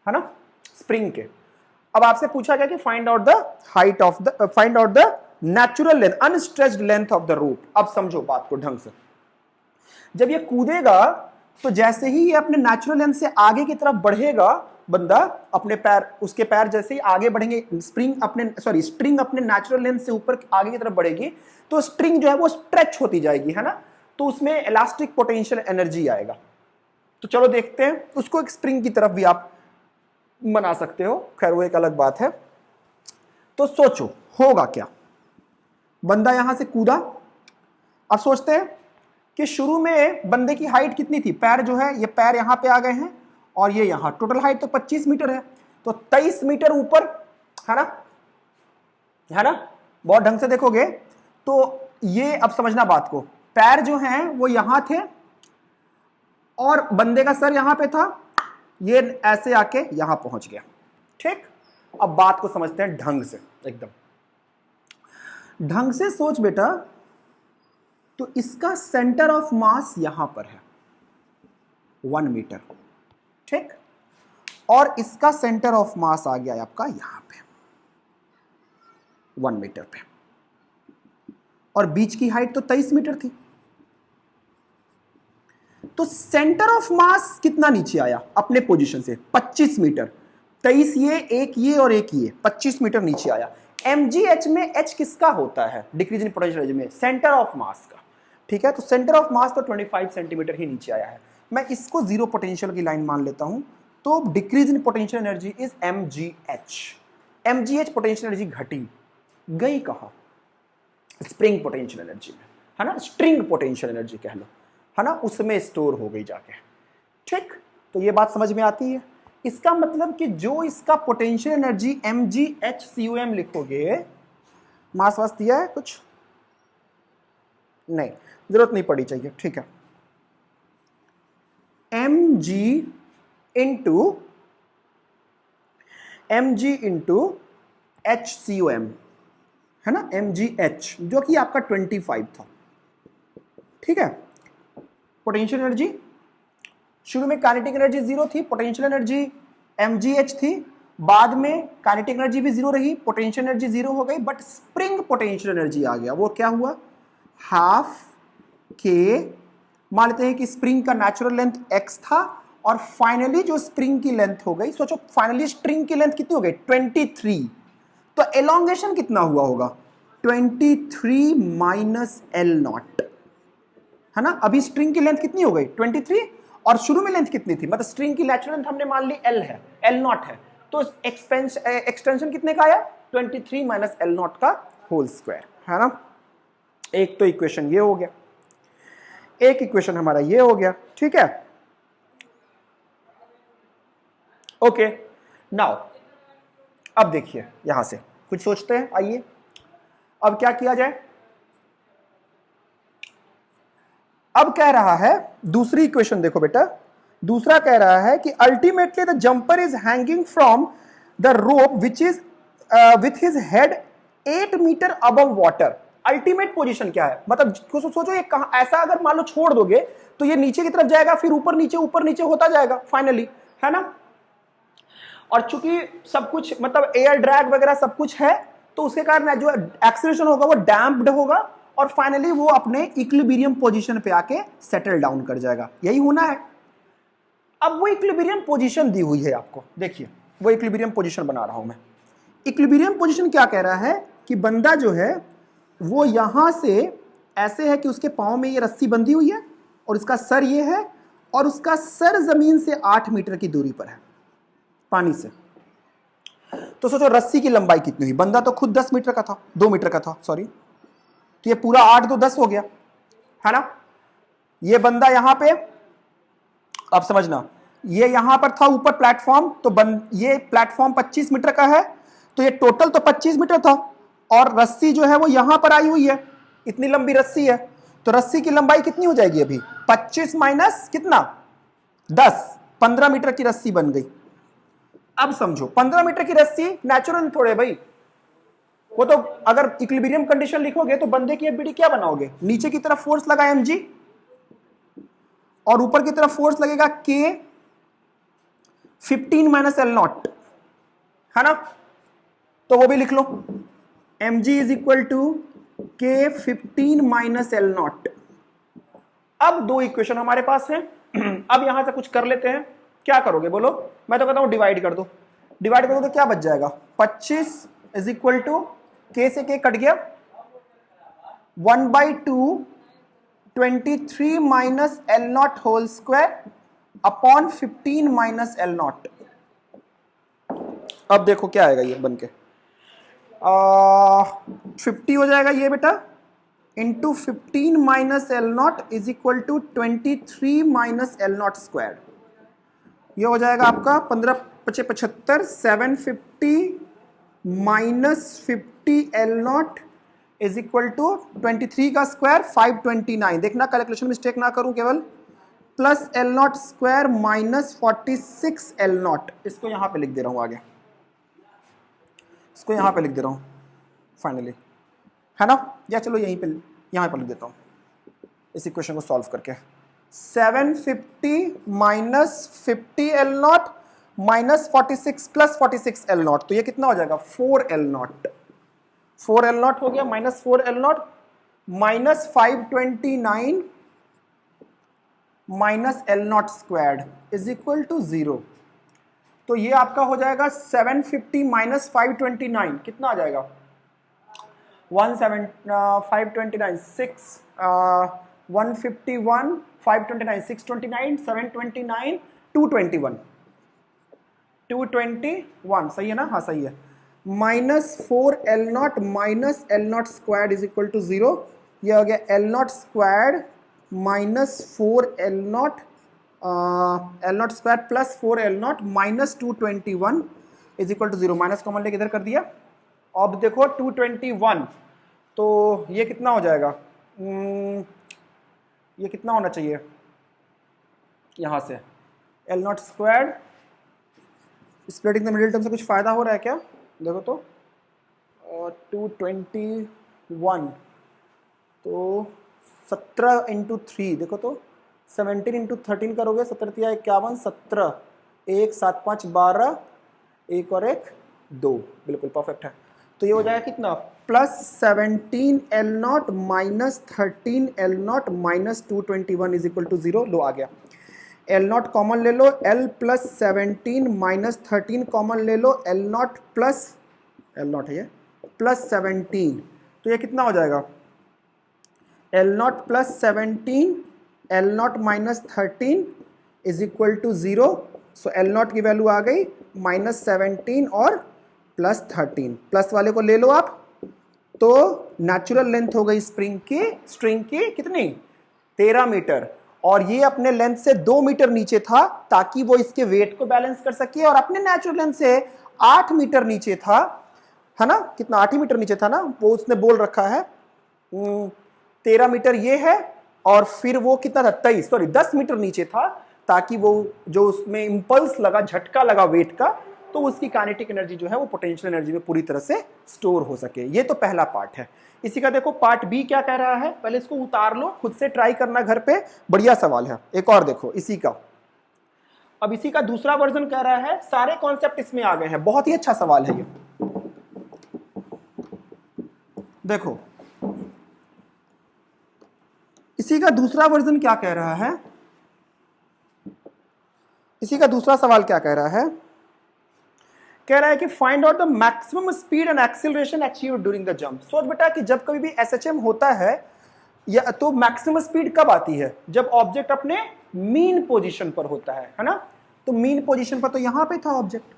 है ना, स्प्रिंग के। अब आपसे पूछा गया कि find out the natural length, unstretched length of the rope. अब समझो बात को ढंग से। जब ये कूदेगा तो जैसे ही ये अपने नेचुरल लेंथ से आगे की तरफ बढ़ेगा, बंदा अपने पैर, उसके पैर जैसे ही आगे बढ़ेंगे, स्ट्रिंग अपने नेचुरल लेंथ से ऊपर आगे की तरफ बढ़ेगी, तो स्ट्रिंग जो है वो स्ट्रेच होती जाएगी, है ना, तो उसमें इलास्टिक पोटेंशियल एनर्जी आएगा। तो चलो देखते हैं, उसको एक स्प्रिंग की तरफ भी आप बना सकते हो, खैर वो एक अलग बात है। तो सोचो होगा क्या, बंदा यहां से कूदा। अब सोचते हैं कि शुरू में बंदे की हाइट कितनी थी, पैर जो है ये पैर यहां पे आ गए हैं और ये यहां, टोटल हाइट तो 25 मीटर है, तो 23 मीटर ऊपर, है ना, बहुत ढंग से देखोगे तो ये, अब समझना बात को, पैर जो हैं वो यहां थे और बंदे का सर यहां पे था, ये ऐसे आके यहां पहुंच गया। ठीक, अब बात को समझते हैं ढंग से, एकदम ढंग से सोच बेटा। तो इसका सेंटर ऑफ मास यहां पर है 1 मीटर, ठीक, और इसका सेंटर ऑफ मास आ गया आपका यहां पे 1 मीटर पे, और बीच की हाइट तो 23 मीटर थी। तो सेंटर ऑफ मास कितना नीचे आया अपने पोजीशन से, 25 मीटर, 23 ये, एक ये और एक ये, 25 मीटर नीचे आया। mgh में h किसका होता है डिक्रीज इन पोटेंशियल एनर्जी में, सेंटर ऑफ मास का, ठीक है। तो सेंटर ऑफ मास तो 25 सेंटीमीटर ही नीचे आया है। मैं इसको जीरो पोटेंशियल की लाइन मान लेता हूं, तो decrease in potential energy is mgh। mgh potential energy घटी, गई कहां, स्प्रिंग पोटेंशियल एनर्जी में, है ना, स्ट्रिंग पोटेंशियल एनर्जी कह लो, है ना, उसमें स्टोर हो गई जाके। ठीक, तो ये बात समझ में आती है। इसका मतलब कि जो इसका पोटेंशियल एनर्जी mgh लिखोगे, मास वास दिया है कुछ नहीं, जरूरत नहीं पड़ी चाहिए, ठीक है, mg इंटू HCOM, है ना, mgh, जो कि आपका 25 था, ठीक है। पोटेंशियल एनर्जी शुरू में काइनेटिक एनर्जी 0 थी, पोटेंशियल एनर्जी mgh थी, बाद में काइनेटिक एनर्जी भी 0 रही, पोटेंशियल एनर्जी 0 हो गई, बट स्प्रिंग पोटेंशियल एनर्जी आ गया। वो क्या हुआ, हाफ के, मान लेते हैं कि स्प्रिंग का नेचुरल लेंथ x था, और फाइनली जो स्प्रिंग की लेंथ हो गई, सोचो फाइनली स्ट्रिंग की लेंथ कितनी हो गई, 23, तो एलोंगेशन कितना हुआ होगा, 23 माइनस L0, है ना। अभी स्ट्रिंग की लेंथ कितनी हो गई, 23, और शुरू में लेंथ कितनी थी, मतलब स्ट्रिंग की नेचुरल लेंथ हमने मान ली L है, L0 है, तो एक्सटेंशन कितने का आया, 23 माइनस L0 का होल स्क्वायर, है ना। एक तो इक्वेशन ये हो गया, एक इक्वेशन हमारा ये हो गया, ठीक है। ओके, नाउ अब देखिए यहां से कुछ सोचते हैं, आइए अब क्या किया जाए। अब कह रहा है, दूसरी इक्वेशन देखो बेटा, दूसरा कह रहा है कि ultimately the jumper is hanging from the rope which is with his head 8 meter above water. Ultimate position क्या है, मतलब सोचो ये कहां, ऐसा अगर मान लो छोड़ दोगे तो ये नीचे की तरफ जाएगा, फिर ऊपर नीचे होता जाएगा फाइनली, है ना। और चूंकि सब कुछ मतलब एयर ड्रैग वगैरह सब कुछ है, तो उसके कारण जो एक्सीलरेशन होगा वो डैम्प्ड होगा, और फाइनली वो अपने इक्विलिब्रियम पोजीशन पे आके सेटल डाउन कर जाएगा, यही होना है। अब वो इक्विलिब्रियम पोजीशन दी हुई है आपको, देखिए वो इक्विलिब्रियम पोजीशन बना रहा हूं मैं। इक्विलिब्रियम पोजीशन क्या कह रहा है कि बंदा जो है वो यहां से ऐसे है कि उसके पांव में ये रस्सी बंधी हुई है, और इसका सर ये है, और उसका सर जमीन से 8 मीटर की दूरी पर है पानी से। तो सोचो रस्सी की लंबाई कितनी हुई, बंदा तो खुद 10 मीटर का था, 2 मीटर का था सॉरी, तो ये पूरा 8 2 10 हो गया, है ना। ये बंदा यहां पे, अब समझना, ये यहां पर था ऊपर प्लेटफॉर्म, तो ये प्लेटफॉर्म 25 मीटर का है, तो ये टोटल तो 25 मीटर था, और रस्सी जो है वो यहां पर आई हुई है, इतनी लंबी रस्सी है, तो रस्सी की लंबाई कितनी हो जाएगी अभी, 25 माइनस कितना 10, 15 मीटर की रस्सी बन गई। अब समझो 15 मीटर की रस्सी नेचुरल थोड़े भाई, वो तो अगर इक्विलिब्रियम कंडीशन लिखोगे तो बंदे की एबीडी क्या बनाओगे, नीचे की तरफ फोर्स लगा mg, और ऊपर की तरफ फोर्स लगेगा k 15 माइनस L0, है ना। तो वो भी लिख लो, mg इज इक्वल टू के 15 माइनस एल नॉट। अब दो इक्वेशन हमारे पास है। अब यहां से कुछ कर लेते हैं। क्या करोगे बोलो? मैं तो कहता हूं डिवाइड कर दो। डिवाइड करोगे तो क्या बच जाएगा? 25 इज इक्वल टू के से के कट गया, 1/2 23 minus L naught whole square upon 15 minus L naught. अब देखो क्या आएगा ये बन के, 50 हो जाएगा ये बेटा, into 15 minus L naught is equal to 23 minus L naught square. ये हो जाएगा आपका 15 × 75, 750 minus 50 L naught is equal to 23 का स्क्वायर 529। देखना कैलकुलेशन मिस्टेक ना करूं केवल, plus L naught square minus 46 L not. इसको यहां पे लिख दे रहा हूं आगे, इसको यहां पे लिख दे रहा हूं फाइनली, है ना? या चलो यहीं पे यहां पर लिख देता हूं इस इक्वेशन को सॉल्व करके। 750 minus 50 L naught minus 46 plus 46 L not, तो ये कितना हो जाएगा? 4 एल नॉट। 4 एल नॉट हो गया, minus 4 L naught minus 529 minus L naught squared is equal to 0। तो ये आपका हो जाएगा 750 माइनस 529 कितना आ जाएगा? 529 6 151 529 629 729 221 221 सही है ना? हाँ सही है। Minus 4 L naught minus L naught squared is equal to 0। ये हो गया L naught squared minus 4 L naught square plus 4 L naught minus 221 is equal to 0। Minus common लेके इधर कर दिया। अब देखो 221, तो ये कितना हो जाएगा? ये कितना होना चाहिए यहां से? L naught squared splitting the middle term से कुछ फायदा हो रहा है क्या? देखो तो 221 तो 17 इंटू 3, देखो तो 17 इंटू 13 करोगे, 17 51 17 1 7 5 12 1 और 1 2, बिल्कुल परफेक्ट है। तो ये हो जाएगा कितना? Plus 17 L naught minus 13 L naught minus 221 is equal to 0। लो आ गया। एल नॉट कॉमन ले लो, एल प्लस 17 माइनस 13 कॉमन ले लो, L naught plus L naught है ये प्लस 17, तो ये कितना हो जाएगा? L naught plus 17 L naught minus 13 is equal to 0। So L naught की वैल्यू आ गई माइनस 17 और प्लस 13, प्लस वाले को ले लो आप, तो नेचुरल लेंथ हो गई स्ट्रिंग की कितनी? 13 मीटर। और ये अपने लेंथ से 2 मीटर नीचे था ताकि वो इसके वेट को बैलेंस कर सके, और अपने नेचुरल लेंथ से 8 मीटर नीचे था, है ना? कितना? 8 मीटर नीचे था ना, वो उसने बोल रखा है। 13 मीटर ये है, और फिर वो कितना था? 10 मीटर नीचे था ताकि वो जो उसमें इंपल्स लगा, झटका लगा वेट का, तो उसकी काइनेटिक एनर्जी जो है वो पोटेंशियल एनर्जी में पूरी तरह से स्टोर हो सके। ये तो पहला पार्ट है। इसी का देखो पार्ट बी क्या कह रहा है, पहले इसको उतार लो, खुद से ट्राई करना घर पे, बढ़िया सवाल है। एक और देखो इसी का, अब इसी का दूसरा वर्जन कह रहा है, सारे कॉन्सेप्ट इसमें आ गए हैं, बहुत ही अच्छा सवाल है ये। देखो इसी का दूसरा वर्जन क्या कह रहा है, इसी का दूसरा सवाल क्या कह रहा है? कह रहा है कि find out the maximum speed and acceleration achieved during the jump. सोच बेटा कि जब कभी भी एसएचएम होता है या तो मैक्सिमम स्पीड कब आती है? जब ऑब्जेक्ट अपने मीन पोजीशन पर होता है ना? तो मीन पोजीशन पर तो यहां पे था ऑब्जेक्ट,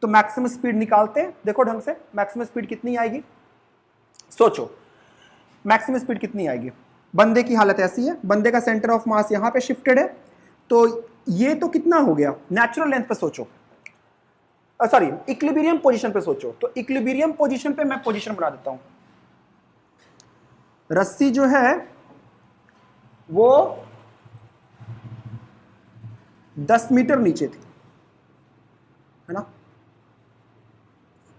तो मैक्सिमम स्पीड निकालते हैं। देखो ढंग से मैक्सिमम स्पीड कितनी आएगी, सोचो मैक्सिमम स्पीड कितनी आएगी। बंदे की हालत ऐसी है, बंदे का सेंटर ऑफ मास यहां पे शिफ्टेड है, तो ये तो कितना हो गया? नेचुरल लेंथ पे सोचो, सॉरी इक्विलिब्रियम पोजीशन पे सोचो। तो इक्विलिब्रियम पोजीशन पे मैं पोजीशन बना देता हूं। रस्सी जो है वो 10 मीटर नीचे थी, है ना?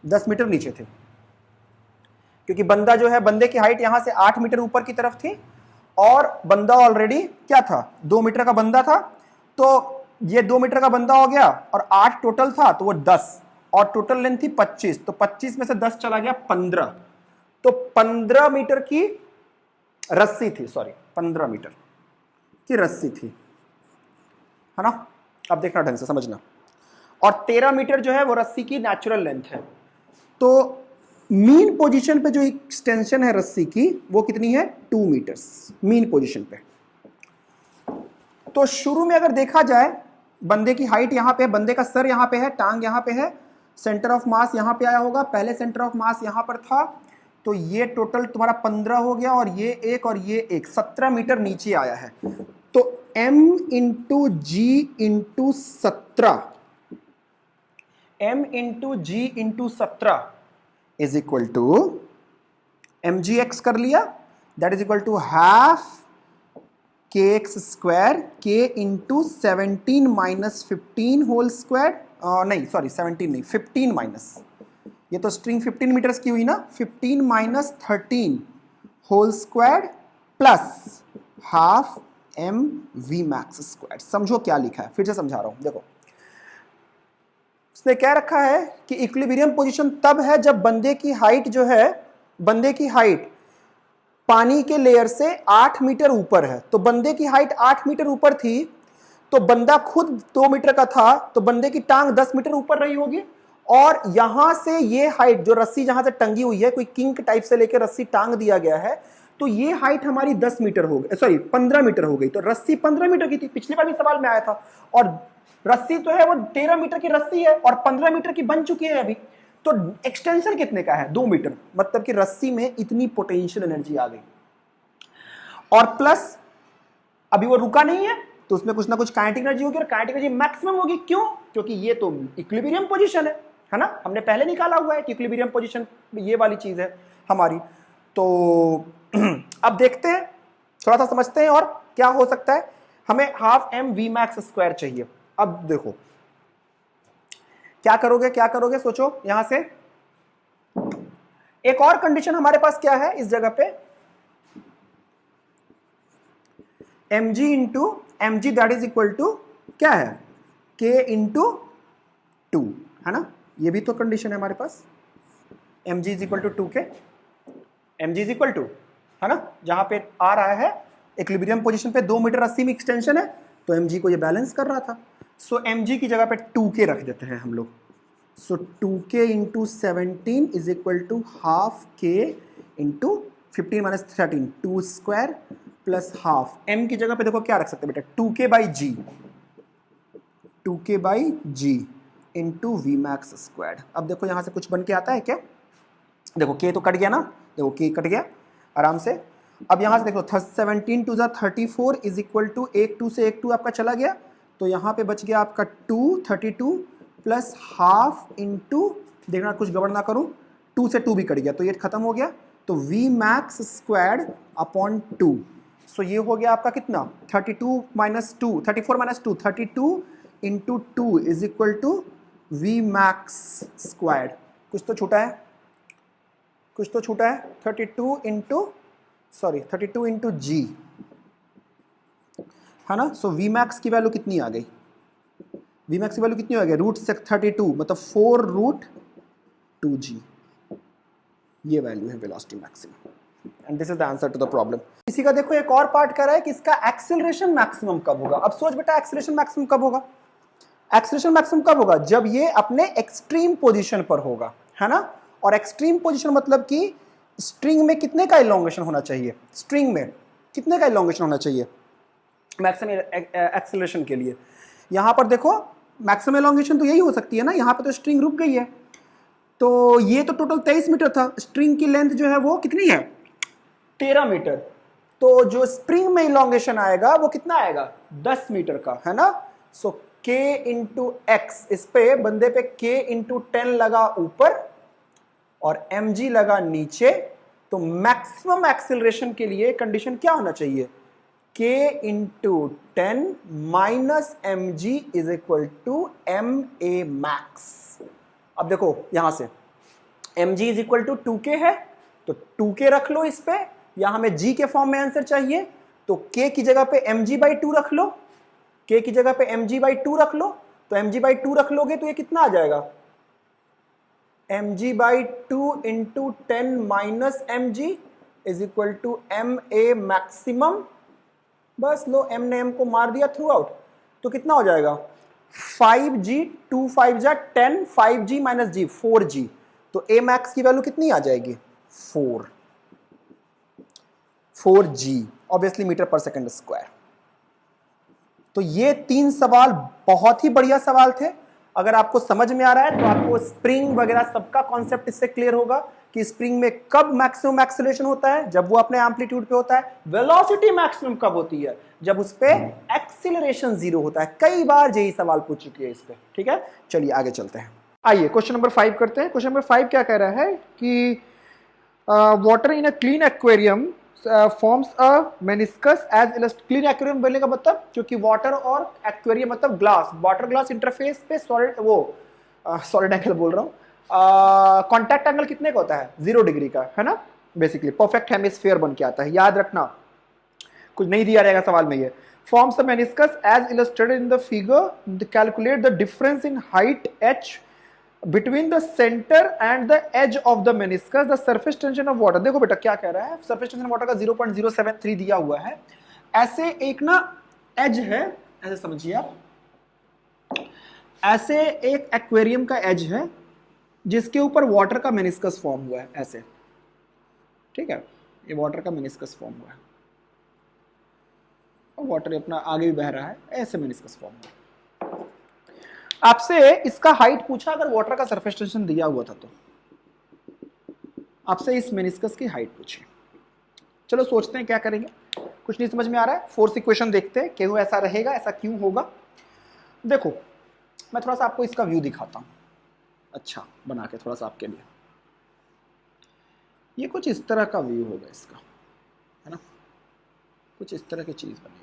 10 मीटर नीचे थे, क्योंकि बंदा जो है, बंदे की हाइट यहां से 8 मीटर ऊपर की तरफ थी, और बंदा ऑलरेडी क्या था? 2 मीटर का बंदा था, तो ये 2 मीटर का बंदा हो गया, और 8 टोटल था, तो वो 10, और टोटल लेंथ थी 25, तो 25 में से 10 चला गया 15, तो 15 मीटर की रस्सी थी, सॉरी 15 मीटर की रस्सी थी, है ना। अब देखना ढंग से समझना। और 13 मीटर जो है वो रस्सी की नेचुरल लेंथ है। तो मीन पोजीशन पे जो एक्सटेंशन है रस्सी की वो कितनी है, 2 मीटर्स मीन पोजीशन पे। तो शुरू में अगर देखा जाए, बंदे की हाइट यहां पे है, बंदे का सर यहां पे है, टांग यहां पे है, सेंटर ऑफ मास यहां पे आया होगा, पहले सेंटर ऑफ मास यहां पर था, तो ये टोटल तुम्हारा 15 हो गया, और ये एक और ये एक 17 मीटर नीचे आया है। तो m into ji into 17, m into ji into 17 is equal to mgx कर लिया, that is equal to half kx square, k into 17 minus 15 whole square, नहीं सॉरी 17 नहीं 15 माइनस, ये तो स्ट्रिंग 15 मीटर्स की हुई ना, 15 minus 13 whole square plus half M V max square. समझो क्या लिखा है, फिर से समझा रहा हूं, देखो इसने क्या रखा है कि इक्विलिब्रियम पोजीशन तब है जब बंदे की हाइट जो है, बंदे की हाइट पानी के लेयर से 8 मीटर ऊपर है। तो बंदे की हाइट 8 मीटर ऊपर थी, तो बंदा खुद 2 मीटर का था, तो बंदे की टांग 10 मीटर ऊपर रही होगी, और यहां से ये हाइट जो रस्सी जहां से टंगी हुई है, कोई किंक टाइप से लेकर रस्सी टांग दिया गया है, तो ये हाइट हमारी 10 मीटर हो गई, सॉरी 15 मीटर हो गई। तो रस्सी 15 मीटर की थी, पिछली बार भी सवाल में आया था, और रस्सी तो है वो 13 मीटर की रस्सी है और 15 मीटर की बन चुकी है अभी। तो एक्सटेंशन कितने का है, 2 मीटर, मतलब कि रस्सी में इतनी पोटेंशियल एनर्जी आ गई। और प्लस अभी वो रुका नहीं है, तो उसमें कुछ ना कुछ काइनेटिक एनर्जी होगी, और काइनेटिक एनर्जी मैक्सिमम होगी। क्यों? क्योंकि ये तो इक्विलिब्रियम पोजीशन है ना, हमने पहले निकाला हुआ है कि इक्विलिब्रियम पोजीशन ये वाली चीज है हमारी। तो अब देखते हैं, थोड़ा सा समझते हैं और क्या हो सकता है। हमें half M V max square चाहिए। अब देखो क्या करोगे, क्या करोगे, सोचो। यहां से एक और कंडीशन हमारे पास क्या है इस जगह पे, mg into mg that is equal to क्या है, k इंटू 2, है ना। ये भी तो कंडीशन है हमारे पास, mg is equal to 2k, mg is equal to, है ना, जहां पे आ रहा है इक्विलिब्रियम पोजीशन पे 2 मीटर 80 में एक्सटेंशन है, तो mg को ये बैलेंस कर रहा था। सो mg की जगह पे 2k रख देते हैं हम लोग। So 2k into 17 is equal to half k into 15 minus 13, 2 square plus half. m की जगह पे देखो क्या रख सकते हैं बेटा, 2k by g, 2k by g into V max square. अब देखो यहां से कुछ बन के आता है क्या, देखो k तो कट गया ना, देखो k कट गया आराम से। अब यहां से देखो 17 टू 34 इज इक्वल टू, एक 2 से एक 2 आपका चला गया, तो यहां पे बच गया आपका 2, 32 प्लस हाफ इंटू, देखना कुछ गड़बड़ ना करूं, 2 से 2 भी कट गया, तो ये खत्म हो गया, तो V max square upon 2। So ये हो गया आपका कितना, 32 minus 2, 34 minus 2, 32 into 2 is equal to V max square. कुछ तो छूटा है, कुछ तो छूटा है, 32 इंटू, सॉरी 32 इंटू जी, है ना। सो वी मैक्स की वैल्यू कितनी आ गई, वी मैक्स की वैल्यू कितनी आ गई, रूट 32, मतलब 4 रूट 2g, ये वैल्यू है velocity maximum, and this is the answer to the problem. इसी का देखो एक और पार्ट कर रहा है कि इसका एक्सेलरेशन मैक्सिमम कब होगा। अब सोच बेटा एक्सेलरेशन मैक्सिमम कब होगा, एक्सेलरेशन मैक्सिमम कब होगा, जब ये अपने एक्सट्रीम पोजीशन पर होगा, है ना। और एक्सट्रीम पोजीशन मतलब कि स्ट्रिंग में कितने का इलोंगेशन होना चाहिए, स्ट्रिंग में कितने का इलोंगेशन होना चाहिए मैक्सिमम एक्सेलरेशन के लिए। यहां पर देखो मैक्सिमम इलोंगेशन तो यही हो सकती है ना, यहां पर तो स्ट्रिंग रुक गई है, तो ये तो टोटल 23 मीटर था, स्ट्रिंग की लेंथ जो है वो कितनी है, 13 मीटर, तो जो स्प्रिंग में इलोंगेशन आएगा वो कितना आएगा, 10 मीटर का, है ना। सो k इंटू एक्स, इस पे बंदे पे k इंटू 10 लगा ऊपर और mg लगा नीचे, तो मैक्सिमम एक्सेलरेशन के लिए कंडीशन क्या होना चाहिए, k into 10 minus mg is equal to ma max. अब देखो यहां से mg is equal to 2k है, तो 2k रख लो इस पे, या हमें g के फॉर्म में आंसर चाहिए, तो k की जगह पे mg बाई 2 रख लो, k की जगह पे mg बाई 2 रख लो, तो mg बाई 2 रख लोगे तो ये कितना आ जाएगा, mg/2 into 10 minus mg is equal to ma maximum. बस लो m ने m को मार दिया थ्रू आउट, तो कितना हो जाएगा 5g 2 5 जा 10 5g माइनस g 4g, तो a मैक्स की वैल्यू कितनी आ जाएगी 4g ऑब्वियसली मीटर पर सेकंड स्क्वायर। तो ये 3 सवाल बहुत ही बढ़िया सवाल थे। अगर आपको समझ में आ रहा है तो आपको स्प्रिंग वगैरह सबका कॉन्सेप्ट इससे क्लियर होगा कि स्प्रिंग में कब मैक्सिमम एक्सेलरेशन होता है, जब वो अपने एम्पलीट्यूड पे होता है। वेलोसिटी मैक्सिमम कब होती है, जब उस पे एक्सीलरेशन 0 होता है। कई बार यही सवाल पूछ चुकी है इस पे। ठीक है, चलिए आगे चलते हैं। आइए क्वेश्चन नंबर 5 करते हैं। क्वेश्चन नंबर 5 क्या कह रहा है कि water in a clean aquarium forms a meniscus as illustrated. Clean aquarium बोलने का मतलब क्योंकि वाटर और एक्वेरियम मतलब ग्लास, वाटर ग्लास इंटरफेस पे सॉलिड, वो सॉलिड एंगल बोल रहा हूँ, कॉन्टैक्ट एंगल कितने का होता है 0 डिग्री का, है ना। बेसिकली परफेक्ट हेमिस्फीयर बन के आता है, याद रखना, कुछ नहीं दिया रहेगा सवाल में। ये forms a meniscus as illustrated in the figure, calculate the difference in height h between the center and the edge of the meniscus, the surface tension of water। देखो बेटा क्या कह रहा है, surface tension of water का 0.073 दिया हुआ है। ऐसे एक ना एज है, ऐसे समझिए आप, ऐसे एक एक्वेरियम का एज है जिसके ऊपर वाटर का मेनिस्कस फॉर्म हुआ है, ऐसे, ठीक है, ये वाटर का मेनिस्कस फॉर्म हुआ है और वाटर अपना आगे भी बह रहा है, ऐसे मेनिस्कस फॉर्म हुआ है। आपसे इसका हाइट पूछा अगर वाटर का सरफेस टेंशन दिया हुआ था, तो आपसे इस मेनिस्कस की हाइट पूछे। चलो सोचते हैं क्या करेंगे, कुछ नहीं समझ में आ रहा है, फोर्स इक्वेशन देखते हैं, क्यों ऐसा रहेगा, ऐसा क्यों होगा। देखो मैं थोड़ा सा आपको इसका व्यू दिखाता हूं, अच्छा बना के थोड़ा सा आपके लिए। ये कुछ इस तरह का व्यू होगा इसका, है ना, कुछ इस तरह की चीज बनेगी,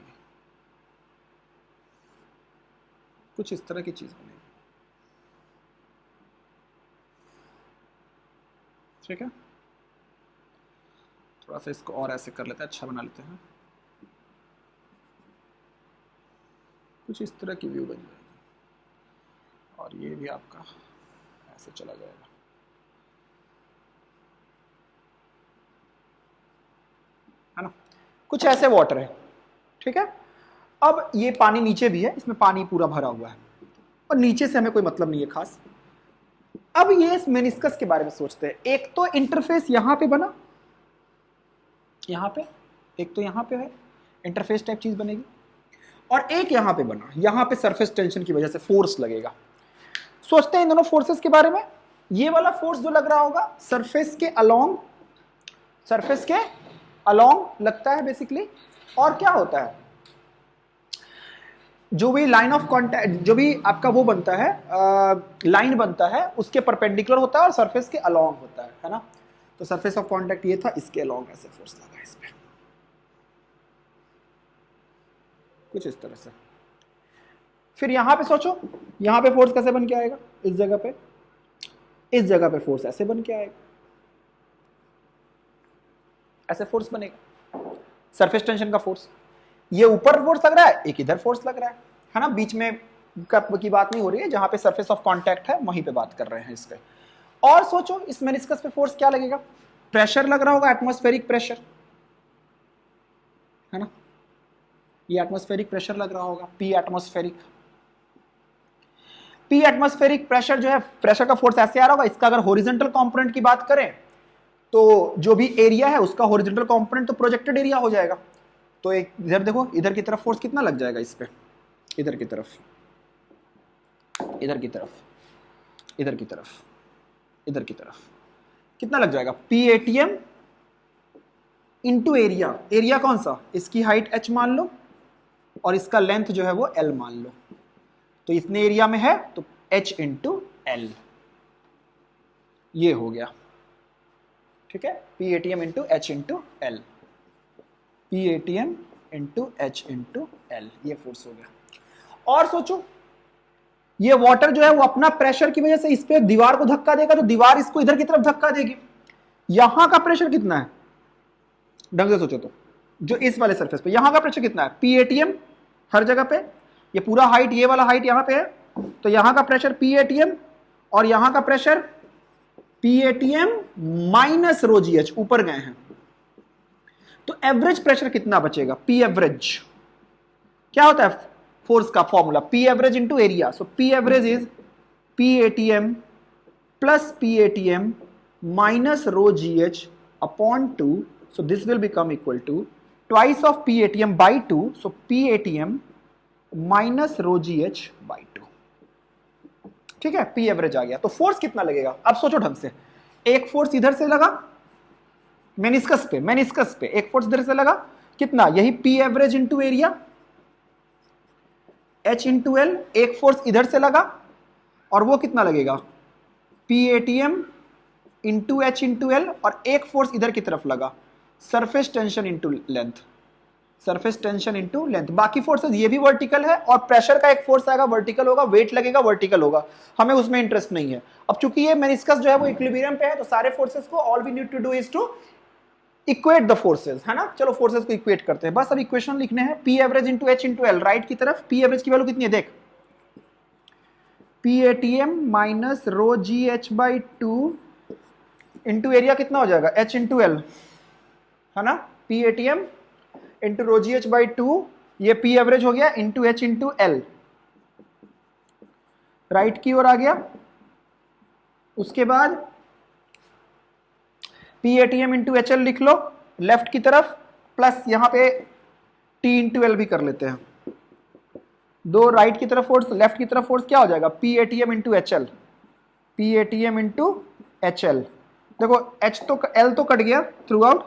कुछ इस तरह की चीज बनेगी, ठीक है। थोड़ा सा इसको और ऐसे कर लेते हैं, अच्छा बना लेते हैं, कुछ इस तरह की व्यू बन जाएगी और ये भी आपका ऐसे चला जाएगा, है ना, कुछ ऐसे वाटर है, ठीक है। अब ये पानी नीचे भी है, इसमें पानी पूरा भरा हुआ है और नीचे से हमें कोई मतलब नहीं है खास। अब ये इस मेनिस्कस के बारे में सोचते हैं। एक तो इंटरफेस यहां पे बना, यहां पे, एक तो यहां पे है इंटरफेस टाइप चीज बनेगी, और एक यहां पे बना, यहां पे सरफेस टेंशन की वजह से फोर्स लगेगा। सोचते हैं इन दोनों फोर्सेस के बारे में। ये वाला फोर्स जो लग रहा होगा सरफेस के अलोंग, सरफेस के अलोंग लगता है बेसिकली, और क्या होता है, जो भी लाइन ऑफ कांटेक्ट, जो भी आपका वो बनता है, लाइन बनता है, उसके परपेंडिकुलर होता है और सरफेस के अलोंग होता है ना। तो सरफेस ऑफ कांटेक्ट ये था, इसके अलोंग ऐसे फोर्स लगा इस पे, कुछ इस तरह से। फिर यहां पे सोचो, यहां पे फोर्स कैसे बन के आएगा, इस जगह पे, इस जगह पे फोर्स ऐसे बन के आएगा, ऐसे फोर्स बनेगा, सरफेस टेंशन का फोर्स। ये ऊपर फोर्स लग रहा है, एक इधर फोर्स लग रहा है ना, बीच में की बात नहीं हो रही है, जहां पे सरफेस ऑफ कांटेक्ट है वहीं पे बात कर रहे हैं इसके। और सोचो इस मेनिस्कस पे फोर्स क्या लगेगा, प्रेशर लग रहा होगा, एटमॉस्फेरिक प्रेशर, है ना, ये एटमॉस्फेरिक प्रेशर लग रहा होगा, P atmospheric. P atmospheric pressure जो है, प्रेशर का फोर्स ऐसे आ रहा होगा। इसका अगर हॉरिजॉन्टल कंपोनेंट की बात करें तो जो भी एरिया है उसका हॉरिजॉन्टल कंपोनेंट तो प्रोजेक्टेड एरिया हो जाएगा। तो एक इधर देखो, इधर की तरफ फोर्स कितना लग जाएगा इस पे, इधर की तरफ, इधर की तरफ, इधर की तरफ, इधर की तरफ कितना लग जाएगा, P ATM into area. Area कौन सा, इसकी हाइट h मान लो और इसका लेंथ जो है वो l मान लो। तो इतने एरिया में है तो h इंटू एल, ये हो गया, ठीक है, P ATM into H into L, P ATM into H into L, ये फोर्स हो गया। और सोचो ये वाटर जो है वो अपना प्रेशर की वजह से इस पे दीवार को धक्का देगा, तो दीवार इसको इधर की तरफ धक्का देगी। यहां का प्रेशर कितना है, ढंग से सोचो तो, जो इस वाले सरफेस पे यहां का प्रेशर कितना है, पी एटीएम हर जगह पे, ये पूरा हाइट, ये वाला हाइट यहां पे है, तो यहां का प्रेशर पी एटीएम और यहां का pressure PATM minus rho GH, ऊपर गए हैं, तो एवरेज प्रेशर कितना बचेगा? P एवरेज क्या होता है फोर्स का formula? P average into area. So P average is PATM plus PATM minus rho GH upon 2. So this will become equal to twice of PATM by 2. So PATM minus rho GH by 2. ठीक है, P एवरेज आ गया. तो फोर्स कितना लगेगा? अब सोचो ढंग से. एक फोर्स इधर से लगा मेनिस्कस पे एक फोर्स इधर से लगा, कितना? यही P average into area H into L. एक फोर्स इधर से लगा और वो कितना लगेगा? PATM into H into L. और एक फोर्स इधर की तरफ लगा, surface tension into length, surface tension into length. बाकी फोर्सेस ये भी वर्टिकल है, और प्रेशर का एक फोर्स आएगा वर्टिकल होगा, वेट लगेगा वर्टिकल होगा, हमें उसमें इंटरेस्ट नहीं है. अब चूंकि ये मेनिस्कस जो है वो इक्विलिब्रियम पे है, तो सारे फोर्सेस को all we need to do is to equate the forces, है ना. चलो फोर्सेस को इक्वेट करते हैं, बस अब इक्वेशन लिखने हैं. P average into H into L. Right की तरफ P एवरेज की वैल्यू कितनी है देख, PATM minus rho GH by 2 into area कितना हो जाएगा? H इंटू L, है ना. PATM into rho GH by 2, ये P एवरेज हो गया, into H into L. Right की ओर आ गया. उसके बाद PATM इंटू HL लिख लो लेफ्ट की तरफ, प्लस यहां पे T इंटू L भी कर लेते हैं. दो राइट की तरफ फोर्स, लेफ्ट की तरफ फोर्स क्या हो जाएगा? PATM into HL, PATM into HL. देखो H तो L तो कट गया थ्रू आउट,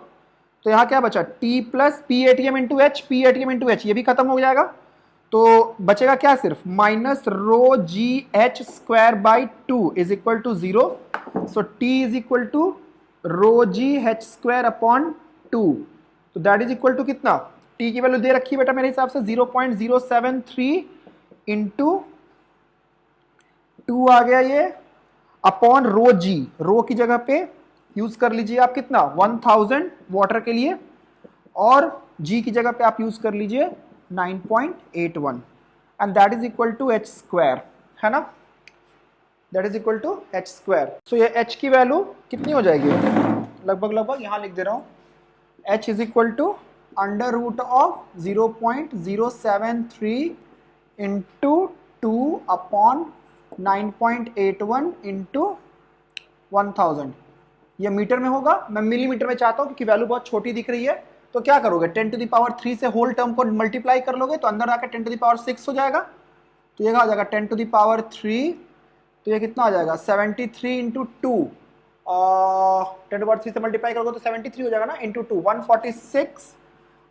तो यहां क्या बचा? T plus PATM into H, PATM into H ये भी खत्म हो जाएगा, तो बचेगा क्या? सिर्फ minus rho GH square by 2 is equal to 0. So T is equal to rho GH square upon 2. तो दैट इज इक्वल टू कितना? T की वैल्यू दे रखी है बेटा मेरे हिसाब से 0.073 इंटू 2 आ गया ये, अपॉन रो G. रो की जगह पे यूज कर लीजिए आप कितना? 1000 वाटर के लिए, और G की जगह पे आप यूज कर लीजिए 9.81, and that is equal to H square, है ना. That is equal to H square. So ये H की वैल्यू कितनी हो जाएगी? लगभग यहां लिख दे रहा हूं, H is equal to under root of 0.073 into 2 upon 9.81 into 1000. ये मीटर में होगा, मैं मिलीमीटर में चाहता हूं क्योंकि वैल्यू बहुत छोटी दिख रही है. तो क्या करोगे? 10 टू द पावर 3 से होल टर्म को मल्टीप्लाई कर लोगे, तो अंदर आकर 10 टू द पावर 6 हो जाएगा. तो ये क्या हो जाएगा? 10 टू द पावर 3, तो ये कितना हो जाएगा? 73 इंटू 2, 10 टू पावर 3 से मल्टीप्लाई करोगे तो 73 हो जाएगा ना, इंटू 2, 146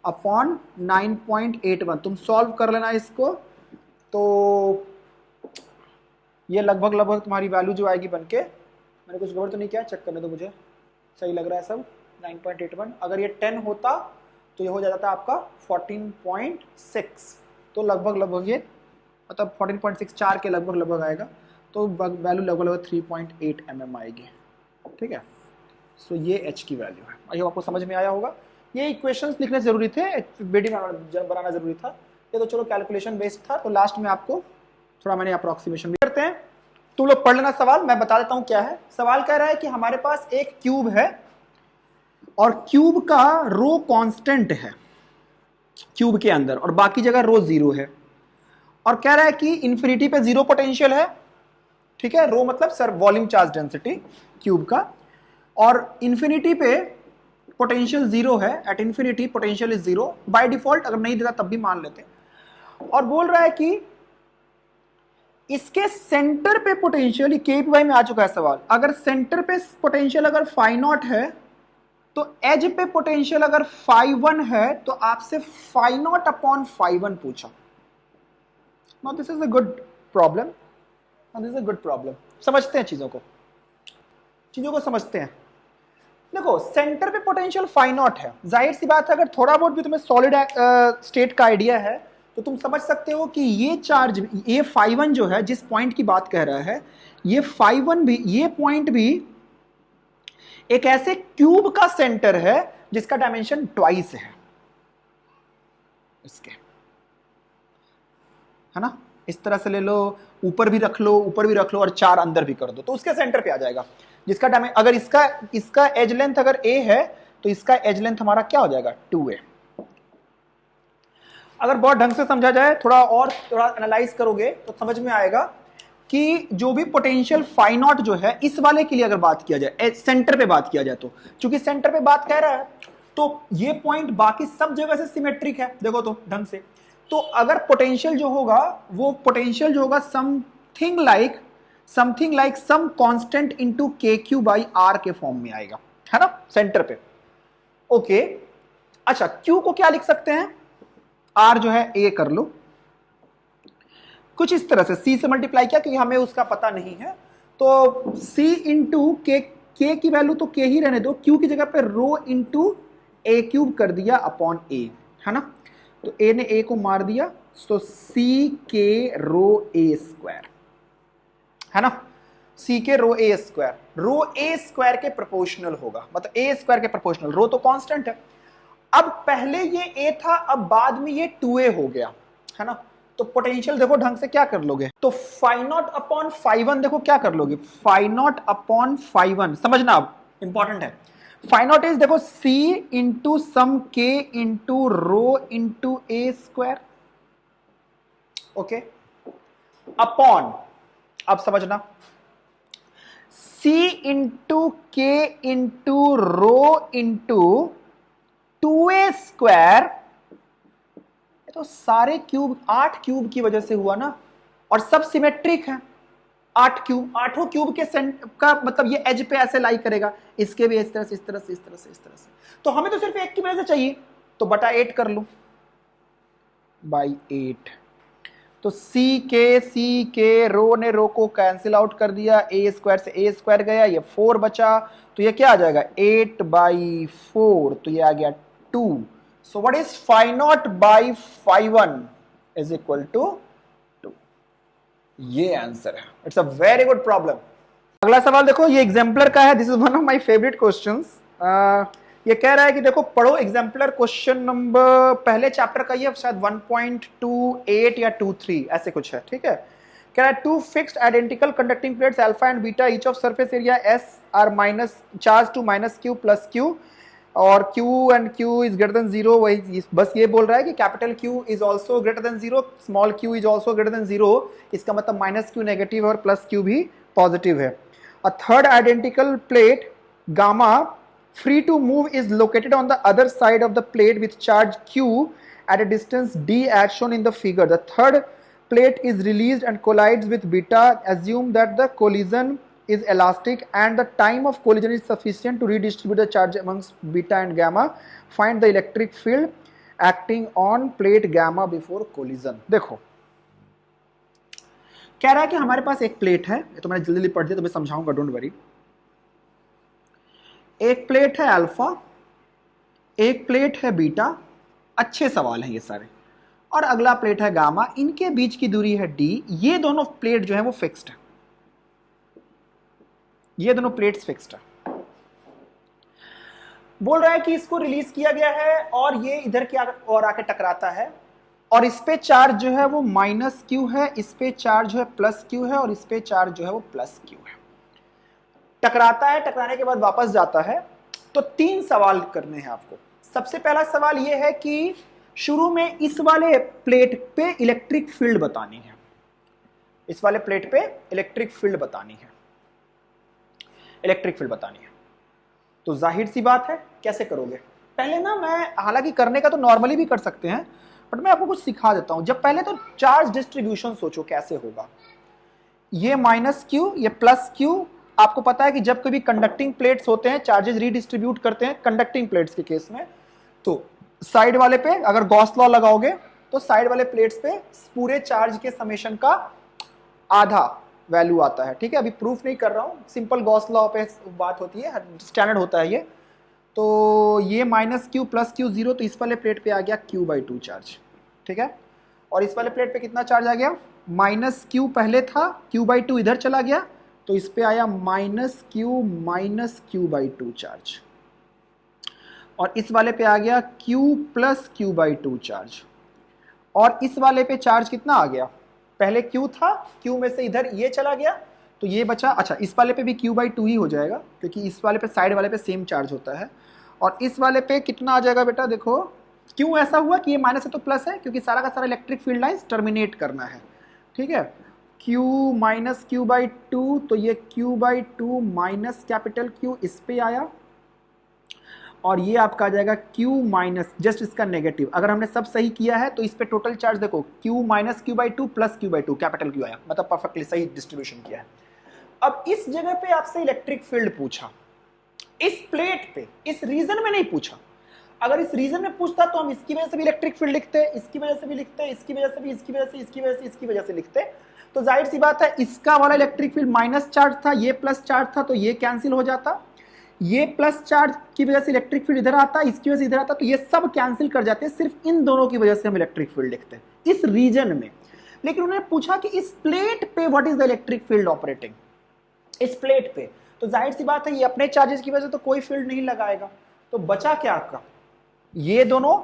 अपॉन 9.81. तुम सॉल्व कर लेना इसको, तो ये लगभग तुम्हारी वैल्यू जो आएगी बनके, मैंने कुछ गड़बड़ तो नहीं किया, चेक करने दो मुझे, सही लग रहा है सब. 9.81, अगर ये 10 होता तो ये हो जाता था आपका 14.6. तो लगभग ये मतलब 14.6, 4 के लगभग आएगा, तो वैल्यू लगभग 3.8 mm आएगी. ठीक है. सो ये H की वैल्यू है. आई होप आपको समझ में आया होगा. ये इक्वेशंस लिखने जरूरी थे, BD बनाना जरूरी था. ये तो चलो कैलकुलेशन बेस्ड था, तो लास्ट में आपको थोड़ा मैंने अप्रोक्सीमेशन भी करते हैं. तुम लोग पढ़ लेना सवाल, मैं बता देता हूं क्या है. सवाल कह रहा है कि हमारे पास एक क्यूब है और क्यूब का रो कांस्टेंट है क्यूब के अंदर, और बाकी जगह रो 0 है, और कह रहा है कि इंफिनिटी पे 0 पोटेंशियल है. ठीक है. रो मतलब sir volume charge density cube का, और इंफिनिटी पे पोटेंशियल 0 है. At infinity potential is 0 by default, अगर नहीं देता तब भी मान लेते. और बोल रहा है कि इसके सेंटर पे पोटेंशियल, KPY में आ चुका है सवाल, अगर सेंटर पे पोटेंशियल अगर फाई नॉट है, तो एज पे पोटेंशियल अगर फाई 1 है, तो आपसे फाई नॉट अपॉन फाई 1 पूछा. Now this is a good problem, this is a good problem. समझते हैं चीजों को समझते हैं. देखो सेंटर पे पोटेंशियल फाई नॉट है, जाहिर सी बात है अगर थोड़ा बहुत भी तुम्हें सॉलिड स्टेट का आइडिया है तो तुम समझ सकते हो कि ये चार्ज, ये फाई 1 जो है, जिस पॉइंट की बात कह रहा है, ये फाई 1 भी, ये पॉइंट भी एक ऐसे क्यूब का सेंटर है जिसका डायमेंशन ट्वाइस है इसके, है ना. इस तरह से ले लो, ऊपर भी रख लो और 4 अंदर भी कर दो, तो उसके सेंटर पे आ जाएगा. जिसका डायमेंशन, अगर इसका एज लेंथ अगर a है तो इसका एज लेंथ हमारा क्या हो जाएगा 2a। अगर बहुत ढंग से समझा जाए, थोड़ा एनालाइज करोगे तो समझ में आएगा कि जो भी पोटेंशियल फाई नॉट जो है इस वाले के लिए अगर बात किया जाए, सेंटर पे बात किया जाए, तो चूंकि सेंटर पे बात कह रहा है तो ये पॉइंट बाकी सब जगह से सिमेट्रिक है, देखो तो ढंग से। तो अगर पोटेंशियल जो होगा वो पोटेंशियल जो होगा something like some constant into K Q by R के फॉर्म में आएगा, है ना, सेंटर पे। ओके, अच्छा क्यू को क्या लिख सकते हैं, आर जो है ए कर लो, कुछ इस तरह से सी से मल्टीप्लाई किया क्योंकि हमें उसका पता नहीं है, तो सी इंटू के की वैल्यू तो के ही रहने दो, क्यू की जगह पे रो इंटू ए क्यूब कर दिया अपॉन ए, है ना। तो ए ने ए को मार दिया, तो सी के रो ए स्क्वायर, है ना, सी के रो ए स्क्वायर के प्रोपोर्शनल होगा, मतलब ए स्क्वायर के प्रोपोर्शनल, रो तो कांस्टेंट है। अब पहले ये ए था, अब बाद में ये 2a हो गया, है ना। तो पोटेंशियल देखो ढंग से क्या कर लोगे, तो phi naught upon phi one देखो क्या कर लोगे, phi naught upon phi one, समझना अब इंपॉर्टेंट है। फाई नॉट इज देखो c into some k into rho into a square, okay, upon, अब समझना, c into k into rho into 2a square, तो सारे क्यूब 8 क्यूब की वजह से हुआ ना, और सब सिमेट्रिक है, 8 क्यूब, 8 क्यूब के का मतलब ये एज पे ऐसे लाई करेगा, इसके भी इस तरह से, इस तरह से, इस तरह से, इस तरह से। तो हमें तो सिर्फ एक की वजह से चाहिए, तो बटा 8 कर लो बाई 8। तो सी के रो ने रो को कैंसिल आउट कर दिया, ए स्क्वायर से ए स्क्वायर गया, ये 4 बचा, तो ये क्या आ जाएगा 8/4, तो ये आ गया 2। So what is phi naught by phi 1 is equal to 2। ये आंसर है, it's a very good problem. अगला सवाल देखो, ये एग्जाम्पलर का है, this is one of my favourite questions. ये कह रहा है कि देखो पढ़ो एग्जाम्पलर क्वेश्चन नंबर, पहले चैप्टर का ये शायद 1.28 या 23 ऐसे कुछ है, ठीक है। कह रहा है two fixed identical conducting plates alpha and beta each of surface area S are minus charge to minus Q plus Q, और Q and Q is greater than 0, वही बस ये बोल रहा है कि capital Q is also greater than 0, small q is also greater than 0, इसका मतलब माइनस Q नेगेटिव है और प्लस Q भी पॉजिटिव है। A third identical plate gamma free to move is located on the other side of the plate with charge Q at a distance d as shown in the figure. The third plate is released and collides with beta. Assume that the collision is elastic and the time of collision is sufficient to redistribute the charge amongst beta and gamma. Find the electric field acting on plate gamma before collision. देखो कह रहा है कि हमारे पास एक प्लेट है, ये तो मैंने जल्दी पढ़ दिया, तो मैं समझाऊंगा, डोंट वरी। एक प्लेट है अल्फा, एक प्लेट है बीटा, अच्छे सवाल हैं ये सारे, और अगला प्लेट है गामा, इनके बीच की दूरी है d। ये दोनों प्लेट जो है वो फिक्स्ड है, ये दोनों प्लेट्स फिक्स्ड है। बोल रहा है कि इसको रिलीज किया गया है और ये इधर क्या और आके टकराता है, और इस पे चार्ज जो है वो माइनस क्यू है, इस पे चार्ज जो है प्लस क्यू है, और इस पे चार्ज जो है वो प्लस क्यू है। टकराता है, टकराने के बाद वापस जाता है। तो 3 सवाल करने हैं आपको। सबसे पहला सवाल ये है कि शुरू में इस वाले प्लेट पे इलेक्ट्रिक फील्ड बतानी है, इस वाले प्लेट पे इलेक्ट्रिक फील्ड बतानी है, इलेक्ट्रिक फील्ड बतानी है। तो जाहिर सी बात है, कैसे करोगे? पहले ना मैं, हालांकि करने का तो नॉर्मली भी कर सकते हैं, बट मैं आपको कुछ सिखा देता हूं। जब पहले तो चार्ज डिस्ट्रीब्यूशन सोचो कैसे होगा। ये माइनस क्यू, ये प्लस क्यू। आपको पता है कि जब कभी कंडक्टिंग प्लेट्स होते हैं, चार्जेस रीडिस्ट्रीब्यूट करते हैं कंडक्टिंग प्लेट्स के केस में, तो साइड वाले पे अगर गॉस लॉ लगाओगे तो साइड वाले प्लेट्स पे पूरे चार्ज के समेशन का आधा वैल्यू आता है। ठीक है, अभी प्रूफ नहीं कर रहा हूं, सिंपल गॉस लॉ पे बात होती है, स्टैंडर्ड होता है ये। तो ये माइनस क्यू प्लस क्यू 0, तो इस वाले प्लेट पे आ गया Q/2 चार्ज। ठीक है, और इस वाले प्लेट पे कितना चार्ज आ गया? माइनस क्यू पहले था, Q/2 इधर चला गया, तो इस पे आया माइनस Q/2 चार्ज। और इस वाले पे आ गया Q प्लस Q/2 चार्ज। और इस वाले पे चार्ज कितना आ गया? पहले Q था, Q में से इधर ये चला गया, तो ये बचा, अच्छा इस वाले पे भी Q/2 ही हो जाएगा क्योंकि इस वाले पे साइड वाले पे सेम चार्ज होता है, और इस वाले पे कितना आ जाएगा बेटा, देखो क्यों ऐसा हुआ कि ये माइनस है तो प्लस है, क्योंकि सारा का सारा इलेक्ट्रिक फील्ड लाइंस टर्मिनेट करना है, ठीक है। Q माइनस Q/2, तो ये Q/2 माइनस कैपिटल Q इस पे आया, और ये आपका आ जाएगा Q माइनस जस्ट इसका नेगेटिव। अगर हमने सब सही किया है तो इस पे टोटल चार्ज देखो Q minus Q/2 plus Q/2 capital Q आया, मतलब परफेक्टली सही डिस्ट्रीब्यूशन किया है। अब इस जगह पे आपसे इलेक्ट्रिक फील्ड पूछा, इस प्लेट पे, इस रीजन में नहीं पूछा। अगर इस रीजन में पूछता तो हम इसकी वजह से भी इलेक्ट्रिक फील्ड लिखते, इसकी वजह से भी लिखते, इसकी वजह से भी, इसकी वजह से, इसकी वजह से, इसकी वजह से लिखते। तो जाहिर सी बात है इसका वाला इलेक्ट्रिक फील्ड माइनस चार्ज था, ये प्लस चार्ज था, तो ये कैंसिल हो जाता। ये प्लस चार्ज की वजह से इलेक्ट्रिक फील्ड इधर आता, इसकी वजह से इधर आता, तो ये सब कैंसिल कर जाते हैं, सिर्फ इन दोनों की वजह से हम इलेक्ट्रिक फील्ड लिखते हैं इस रीजन में। लेकिन उन्होंने पूछा कि इस प्लेट पे what is the electric field operating, इस प्लेट पे, तो जाहिर सी बात है ये अपने चार्जेस की वजह से तो कोई फील्ड नहीं लगाएगा। तो बचा क्या आपका, ये दोनों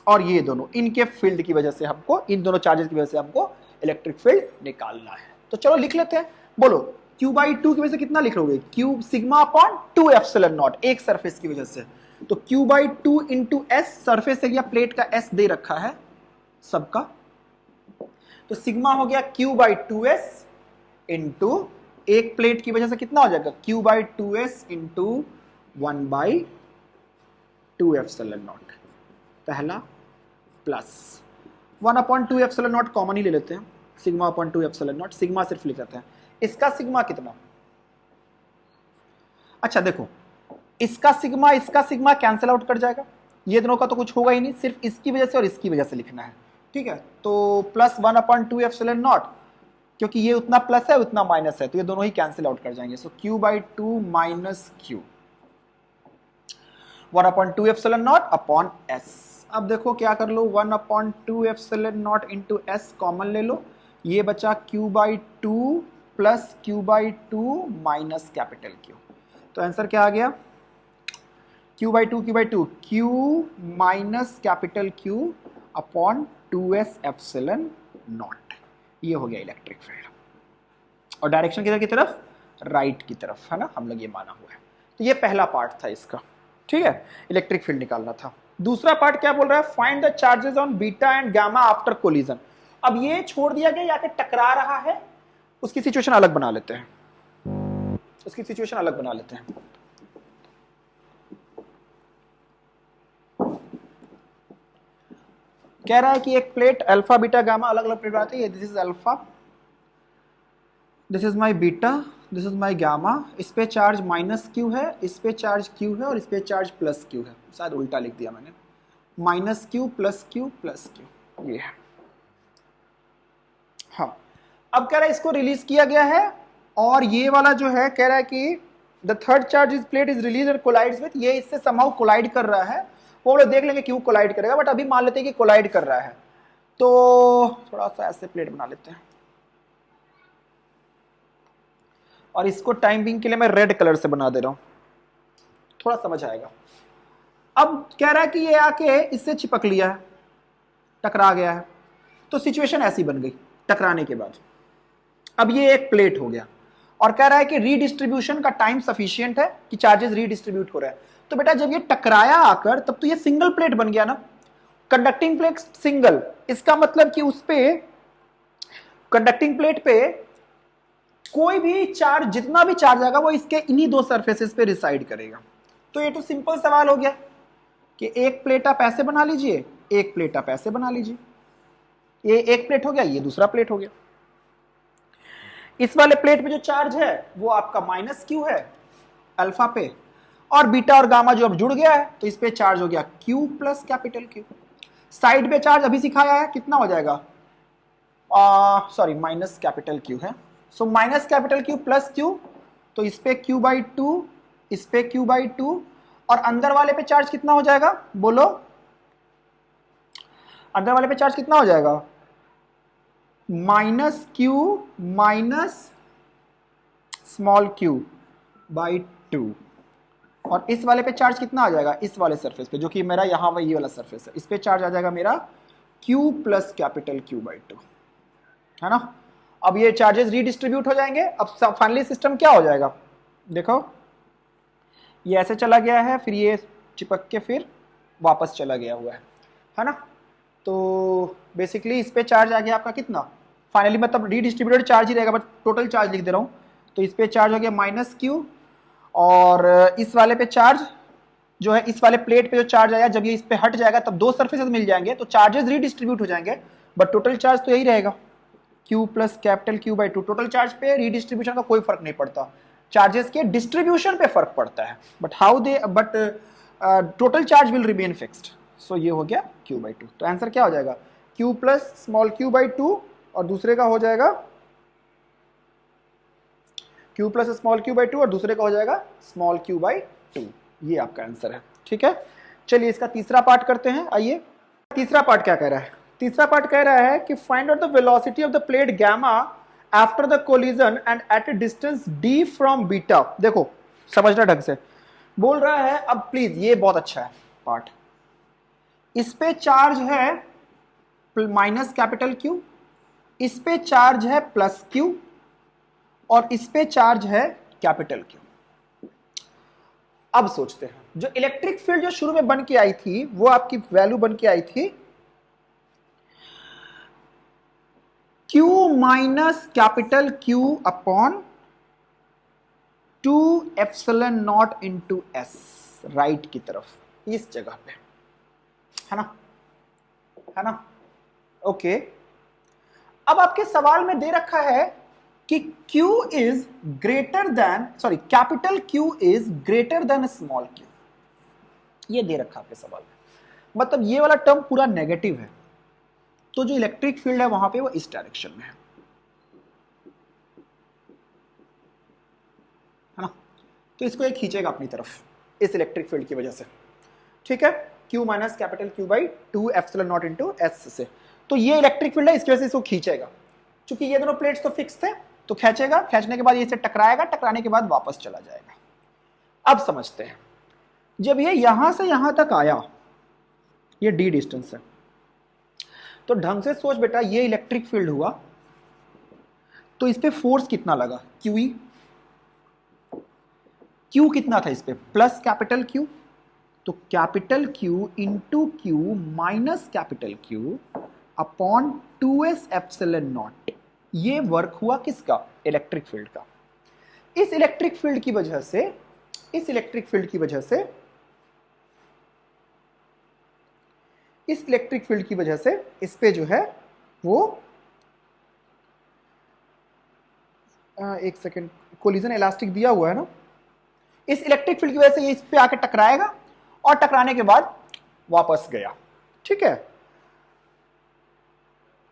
और ये दोनों, इनके फील्ड की वजह से हमको, इन दोनों चार्जेस की वजह से हमको इलेक्ट्रिक फील्ड निकालना है। तो चलो लिख लेते हैं, बोलो Q/2 की वजह से कितना लिख लोगे, Q sigma upon 2 epsilon not, एक सरफेस की वजह से, तो Q/2 into S, surface area plate का एस दे रखा है सबका, तो सिग्मा हो गया Q/2s इंटू एक प्लेट की वजह से कितना हो जाएगा Q/2s इंटू 1/2 एप्सिलॉन नॉट, पहला प्लस 1/2 एप्सिलॉन नॉट कॉमन ही ले लेते हैं, sigma upon 2 epsilon not, sigma सिर्फ लिख लेते हैं। इसका सिग्मा कितना, अच्छा देखो इसका सिग्मा कैंसिल आउट कर जाएगा, ये दोनों का तो कुछ होगा ही नहीं, सिर्फ इसकी वजह से और इसकी वजह से लिखना है, ठीक है। तो प्लस 1/2 एप्सिलॉन नॉट, क्योंकि ये उतना प्लस है उतना माइनस है, तो ये दोनों ही कैंसिल आउट कर जाएंगे, सो Q/2 minus Q 1/2 epsilon not upon S। अब देखो क्या कर लो, 1/2 epsilon naught into S common ले लो, ये बचा Q/2 plus Q/2 minus capital Q, तो आंसर क्या आ गया, Q/2 Q minus capital Q upon 2s epsilon not, ये हो गया इलेक्ट्रिक फील्ड, और डायरेक्शन किधर की तरफ, राइट की तरफ, है ना, हम लोग ये माना हुआ है। तो ये पहला पार्ट था इसका, ठीक है, इलेक्ट्रिक फील्ड निकालना था। दूसरा पार्ट क्या बोल रहा है, find the charges on beta and gamma after collision. अब ये छोड़ दिया गया, यहाँ पे टकरा रहा है, उसकी सिचुएशन अलग बना लेते हैं, उसकी सिचुएशन अलग बना लेते हैं। कह रहा है कि एक प्लेट अल्फा बीटा गामा अलग अलग प्लेट बनाते हैं, this is alpha, this is my beta, this is my gamma, इस पे चार्ज माइनस Q है, इस पे चार्ज Q है, और इस पे चार्ज प्लस Q है, शायद उल्टा लिख दिया मैंने, minus Q plus Q plus Q, ये है। हाँ, अब कह रहा है इसको रिलीज किया गया है, और ये वाला जो है कह रहा है कि the third charge is plate is release and collides with, ये इससे समहाउ कोलाइड कर रहा है, वो लोग देख लेंगे क्यों कोलाइड करेगा, बट अभी मान लेते हैं कि कोलाइड कर रहा है। तो थोड़ा सा ऐसे प्लेट बना लेते हैं, और इसको टाइम बिंग के लिए मैं रेड कलर से बना दे रहा हूं, थोड़ा समझ आएगा। अब कह रहा है कि ये आके इससे चिपक लिया है, टकरा गया है, तो सिचुएशन ऐसी बन गई टकराने के बाद। अब ये एक प्लेट हो गया, और कह रहा है कि रीडिस्ट्रीब्यूशन का टाइम सफिशिएंट है कि चार्जेस रीडिस्ट्रीब्यूट हो रहे हैं। तो बेटा जब ये टकराया आकर, तब तो ये सिंगल प्लेट बन गया ना, कंडक्टिंग प्लेट सिंगल, इसका मतलब कि उस पे कंडक्टिंग प्लेट पे कोई भी चार्ज, जितना भी चार्ज आएगा वो इसके इन्हीं दो सरफेसेस पे रिसाइड करेगा। तो ये तो सिंपल सवाल हो गया कि एक प्लेट आप ऐसे बना लीजिए, एक प्लेट आप ऐसे बना लीजिए, ये एक प्लेट हो गया, ये दूसरा प्लेट हो गया। इस वाले प्लेट पे जो चार्ज है वो आपका माइनस Q है अल्फा पे, और बीटा और गामा जो अब जुड़ गया है, तो इस पे चार्ज हो गया Q plus capital Q। Side पे चार्ज अभी सिखाया है, कितना हो जाएगा, सॉरी माइनस कैपिटल Q है, so minus capital Q plus Q, तो इस पे Q/2, इस पे Q/2, और अंदर वाले पे चार्ज कितना हो जाएगा, बोलो अंदर वाले पे चार्ज कितना हो जाएगा, minus Q minus small q/2, और इस वाले पे चार्ज कितना आ जाएगा, इस वाले सरफेस पे जो कि मेरा यहाँ ये वाला सरफेस है, इस पे चार्ज आ जाएगा मेरा Q प्लस कैपिटल Q/2, है ना। अब ये चार्जेस रीडिस्ट्रीब्यूट हो जाएंगे। अब फाइनली सिस्टम क्या हो जाएगा, देखो ये ऐसे चला गया है, फिर ये चिपक के फिर वापस चला गया हुआ है ना। तो बेसिकली इस पे चार्ज आ गया आपका कितना, फाइनली मतलब रीडिस्ट्रीब्यूटेड चार्ज ही रहेगा, बट टोटल चार्ज लिख दे रहा हूँ। तो इस पे चार्ज हो गया माइनस क्यू, और इस वाले पे चार्ज जो है, इस वाले प्लेट पे जो चार्ज आया, जब ये इस पे हट जाएगा तब दो सरफेसेस मिल जाएंगे, तो चार्जेस रीडिस्ट्रीब्यूट हो जाएंगे, बट टोटल चार्ज तो यही रहेगा Q plus capital Q by 2। Total charge पे रीडिस्ट्रीब्यूशन का कोई फर्क नहीं पड़ता, चार्जेस के डिस्ट्रीब्यूशन पे फर्क पड़ता है, but total charge will remain fixed. So ये हो गया Q बाई 2। तो आंसर क्या हो जाएगा, Q plus small q by 2, और दूसरे का हो जाएगा Q plus small q by 2, और दूसरे का हो जाएगा स्मॉल q बाई 2। ये आपका आंसर है, ठीक है। चलिए इसका तीसरा पार्ट करते हैं। आइए तीसरा पार्ट क्या कह रहा है, तीसरा पार्ट कह रहा है कि find out the velocity of the plate gamma after the collision and at a distance d from beta. देखो समझना ढंग से, बोल रहा है, अब प्लीज ये बहुत अच्छा है पार्ट, इस पे चार्ज है माइनस कैपिटल Q, इस पे चार्ज है प्लस Q, और इस पे चार्ज है कैपिटल Q। अब सोचते हैं, जो इलेक्ट्रिक फील्ड जो शुरू में बन के आई थी, वो आपकी वैल्यू बन के आई थी Q minus capital Q upon 2 epsilon naught into S, right की तरफ, इस जगह पे, है ना, है ना। ओके, अब आपके सवाल में दे रखा है कि Q is greater then, sorry capital Q is greater then small q, ये दे रखा आपके सवाल में, मतलब ये वाला टर्म पूरा नेगेटिव है, तो जो इलेक्ट्रिक फील्ड है वहां पे वो इस डायरेक्शन में है ना। तो इसको एक खींचेगा अपनी तरफ इस इलेक्ट्रिक फील्ड की वजह से, ठीक है, Q minus capital Q by 2 epsilon naught into S से। तो ये इलेक्ट्रिक फील्ड है, इसकी वजह से इसको खींचेगा, क्योंकि ये दोनों प्लेट्स तो फिक्स थे, तो खींचेगा, खींचने के बाद ये इसे टकराएगा, टकराने के बाद वापस चला जाएगा। अब समझते हैं, जब ये यहां से यहां तक आया, ये d डिस्टेंस है, तो ढंग से सोच बेटा, ये इलेक्ट्रिक फील्ड हुआ, तो इस पे फोर्स कितना लगा, QE, Q कितना था इस पे, प्लस कैपिटल Q, तो capital Q into Q minus capital Q upon 2s epsilon not, ये वर्क हुआ किसका, इलेक्ट्रिक फील्ड का। इस इलेक्ट्रिक फील्ड की वजह से, इस इलेक्ट्रिक फील्ड की वजह से, इस इलेक्ट्रिक फील्ड की वजह से इस पे जो है वो एक सेकेंड, कोलिजन इलास्टिक दिया हुआ है ना, इस इलेक्ट्रिक फील्ड की वजह से ये इस पे आके टकराएगा, और टकराने के बाद वापस गया, ठीक है।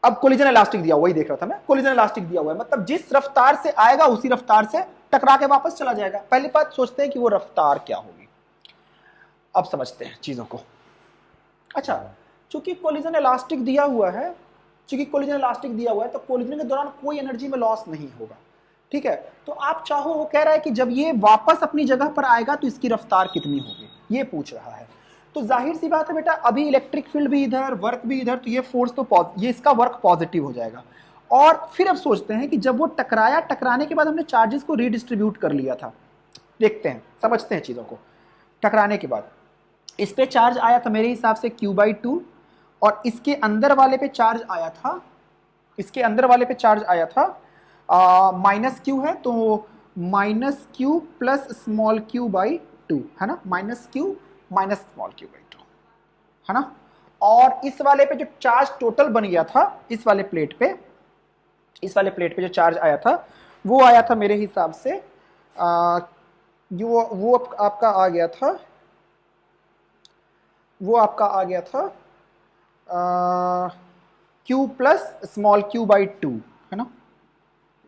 अब कोलिजन इलास्टिक दिया हुआ, वही देख रहा था मैं, कोलिजन इलास्टिक दिया हुआ है, मतलब जिस रफ्तार से आएगा उसी रफ्तार से टकरा के वापस चला जाएगा। पहली बात सोचते हैं कि वो रफ्तार क्या होगी, अब समझते हैं चीजों को। अच्छा, चूंकि कोलिजन इलास्टिक दिया हुआ है, चूंकि कोलिजन इलास्टिक दिया हुआ है, तो कोलिजन के दौरान कोई एनर्जी में लॉस नहीं होगा, ठीक है। तो आप चाहो, वो कह रहा है कि जब ये वापस अपनी जगह पर आएगा तो इसकी रफ्तार कितनी होगी, ये पूछ रहा है। तो जाहिर सी बात है बेटा, अभी इलेक्ट्रिक फील्ड भी इधर, वर्क भी इधर, तो ये फोर्स तो ये इसका वर्क पॉजिटिव हो जाएगा। और फिर अब सोचते हैं कि जब वो टकराया, टकराने के बाद हमने चार्जेस को रीडिस्ट्रीब्यूट कर लिया था, देखते हैं, समझते हैं चीजों को। टकराने के बाद इस पे चार्ज आया था मेरे हिसाब से Q बाई 2, और इसके अंदर वाले पे चार्ज आया था, इसके अंदर वाले पे चार्ज आया था माइनस Q है, तो minus Q plus small q by 2, है ना, minus Q minus small q by 2, है ना। और इस वाले पे जो चार्ज टोटल बन गया था, इस वाले प्लेट पे, इस वाले प्लेट पे जो चार्ज आया था, वो आया था मेरे हिसाब से वो आपका आ गया था, वो आपका आ गया था Q plus small q by 2, है ना,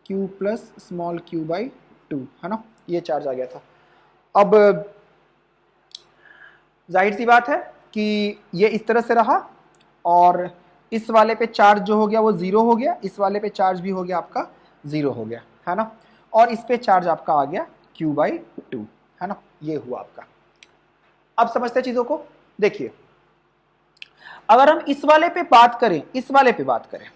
Q plus small q by 2, है ना, ये चार्ज आ गया था। अब जाहिर सी बात है कि ये इस तरह से रहा, और इस वाले पे चार्ज जो हो गया वो 0 हो गया, इस वाले पे चार्ज भी हो गया आपका 0 हो गया, है ना, और इस पे चार्ज आपका आ गया Q बाई 2, है ना, ये हुआ आपका। अब समझते हैं चीजों को। देखिए, अगर हम इस वाले पे बात करें, इस वाले पे बात करें,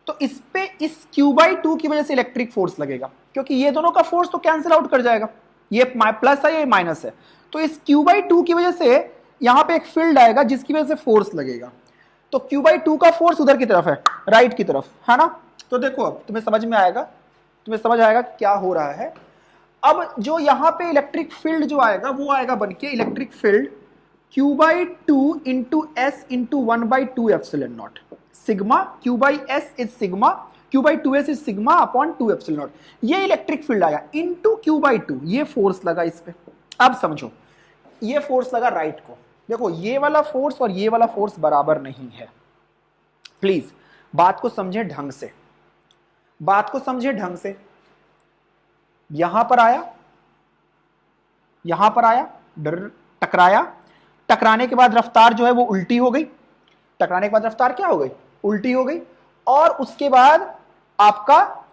तो इस पे इस Q/2 की वजह से इलेक्ट्रिक फोर्स लगेगा, क्योंकि ये दोनों का फोर्स तो कैंसिल आउट कर जाएगा, ये प्लस है ये माइनस है, तो इस Q/2 की वजह से यहां पे एक फील्ड आएगा जिसकी वजह से फोर्स लगेगा। तो Q/2 का फोर्स उधर की तरफ है, राइट की तरफ, है ना। तो देखो अब तुम्हें समझ में आएगा, तुम्हें समझ आएगा क्या हो रहा है। अब जो यहां पे इलेक्ट्रिक फील्ड जो आएगा वो आएगा बनके electric field Q/2 into S into 1/2 epsilon not, sigma Q/s is sigma, Q/2s is sigma upon 2 epsilon not. ये इलेक्ट्रिक फील्ड आया इंटू Q/2, ये फोर्स लगा इस पे। अब समझो, ये फोर्स लगा राइट को, देखो ये वाला फोर्स और ये वाला फोर्स बराबर नहीं है। प्लीज बात को समझे ढंग से, बात को समझे ढंग से। यहां पर आया, यहां पर आया, टकराया, टकराने के बाद रफ्तार जो है वो उल्टी हो गई, टकराने के बाद रफ्तार क्या हो गई, उल्टी हो गई, और उसके बाद आपका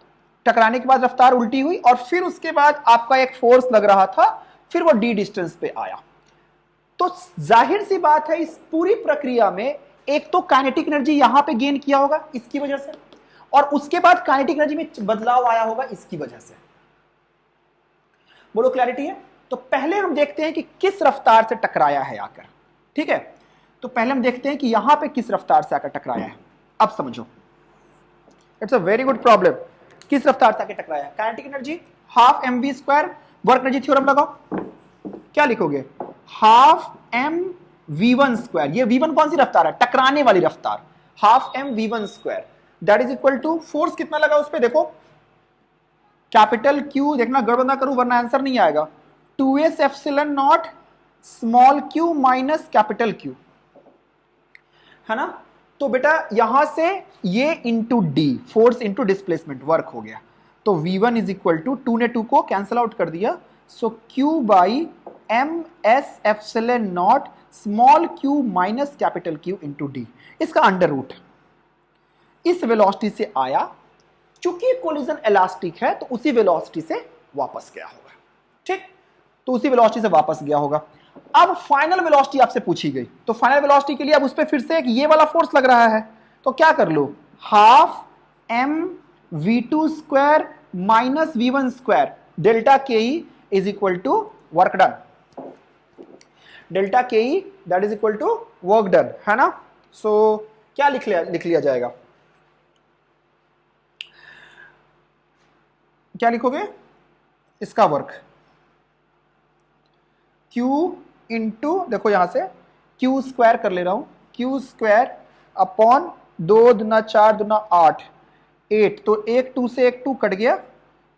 टकराने के बाद रफ्तार उल्टी हुई, और फिर उसके बाद आपका एक फोर्स लग रहा था, फिर वो डी डिस्टेंस पे आया। तो जाहिर सी बात है इस पूरी प्रक्रिया में एक तो काइनेटिक एनर्जी यहां पे गेन किया होगा इसकी वजह से, और उसके बाद काइनेटिक एनर्जी में बदलाव आया होगा इसकी वजह से। बोलो क्लैरिटी है। तो पहले हम देखते हैं कि किस रफ्तार से टकराया है आकर, ठीक है। तो पहले हम देखते हैं कि यहां पे किस रफ्तार से आकर टकराया है। अब समझो, it's a very good problem. किस रफ्तार से आकर टकराया है, kinetic energy half mv², work energy theorem लगाओ, क्या लिखोगे, हाफ mv1², ये v1 कौन सी रफ्तार है, टकराने वाली रफ्तार, half mv1², that is equal to force कितना लगा उस पे, देखो कैपिटल Q, देखना गड़बड़ ना करूं वरना आंसर नहीं आएगा, 2s epsilon not small q minus capital Q, है ना। तो बेटा यहां से ये into D, force into displacement, work हो गया। तो v1 इज इक्वल टू 2 ने 2 को कैंसिल आउट कर दिया, सो Q/ms epsilon not small q minus capital Q into D, इसका अंडर रूट इस वेलोसिटी से आया, चूंकि कोलिजन इलास्टिक है तो उसी वेलोसिटी से वापस गया होगा, ठीक, तो उसी वेलोसिटी से वापस गया होगा। अब फाइनल वेलोसिटी आपसे पूछी गई, तो फाइनल वेलोसिटी के लिए अब उस पर फिर से एक ये वाला फोर्स लग रहा है, तो क्या कर लो, half mv2² minus v1² delta ke is equal to work done, delta ke that is equal to work done, है ना। सो क्या लिख लिया जाएगा, क्या लिखोगे, इसका वर्क Q इंटू, देखो यहां से Q² कर ले रहा हूं, Q² अपॉन 2 दूना 4 दूना 8, 8, तो एक 2 से एक 2 कट गया,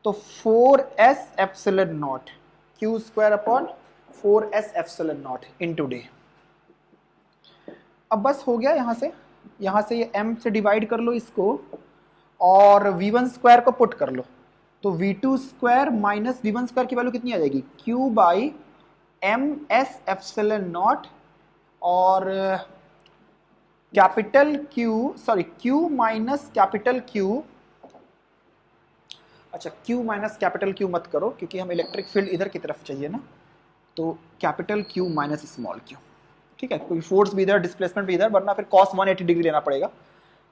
तो 4s epsilon not, Q² upon 4s epsilon naught into D. अब बस हो गया, यहां से ये m से डिवाइड कर लो इसको, और v1² को पुट कर लो, तो v2² माइनस v1² की वैल्यू कितनी आ जाएगी, Q/ms एप्सिलॉन नॉट, और capital Q minus capital Q, अच्छा Q माइनस कैपिटल Q मत करो क्योंकि हम इलेक्ट्रिक फील्ड इधर की तरफ चाहिए ना, तो capital Q minus small q, ठीक है, क्योंकि फोर्स भी इधर डिस्प्लेसमेंट भी इधर, वरना फिर cos 180 डिग्री लेना पड़ेगा।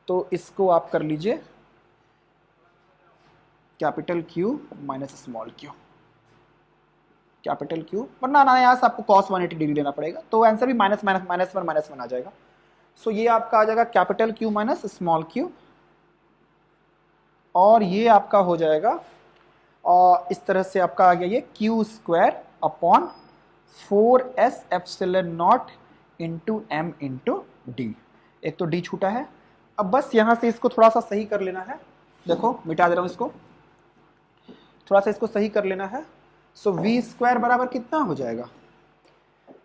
तो इसको आप कर लीजिए capital Q minus small q, capital Q, वरना अनायास आपको cos 180 डिग्री लेना पड़ेगा, तो आंसर भी माइनस वन आ जाएगा। सो ये आपका आ जाएगा capital Q minus small q, और ये आपका हो जाएगा, और इस तरह से आपका आ गया ये Q² upon 4s epsilon naught into m into D, एक तो d छूटा है। अब बस यहां से इसको थोड़ा सा सही कर लेना है, देखो मिटा दे रहा हूं इसको, थोड़ा सा इसको सही कर लेना है। सो v² बराबर कितना हो जाएगा,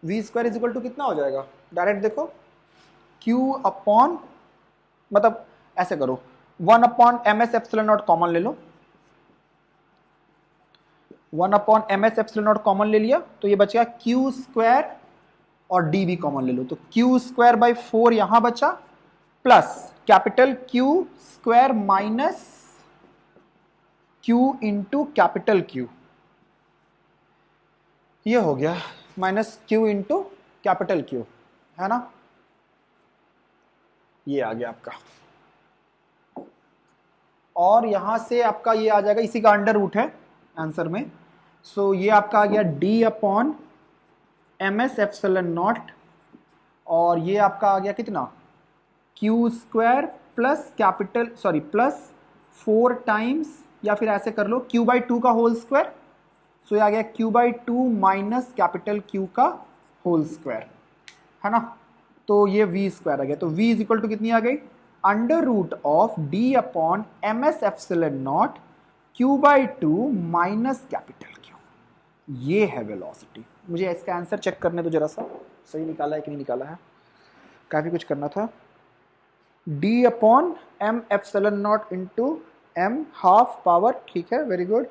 v² इज इक्वल टू कितना हो जाएगा, डायरेक्ट देखो q अपॉन, मतलब ऐसे करो 1 upon ms epsilon not common ले लो, 1 upon ms epsilon not common ले लिया, तो ये बचेगा Q² और d भी कॉमन ले लो, तो Q²/4 यहां बचा, plus capital Q² minus Q into capital Q, ये हो गया minus Q into capital Q, है ना, ये आ गया आपका। और यहां से आपका ये आ जाएगा, इसी का अंडर रूट है आंसर में। सो ये आपका आ गया d upon M S epsilon naught, और ये आपका आ गया कितना, Q square plus capital sorry plus 4 times, या फिर ऐसे कर लो q/2 का होल स्क्वायर। सो ये आ गया q/2 माइनस कैपिटल Q का होल स्क्वायर, है ना। तो ये v स्क्वायर आ गया। तो v इज इक्वल टू कितनी आ गई, under root of d upon M S epsilon naught q/2 minus capital Q। ये है वेलोसिटी। मुझे इसका आंसर चेक करने दो जरा सा, सही निकाला है कि नहीं निकाला है, काफी कुछ करना था। d upon M epsilon naught into m half power, ठीक है, very good,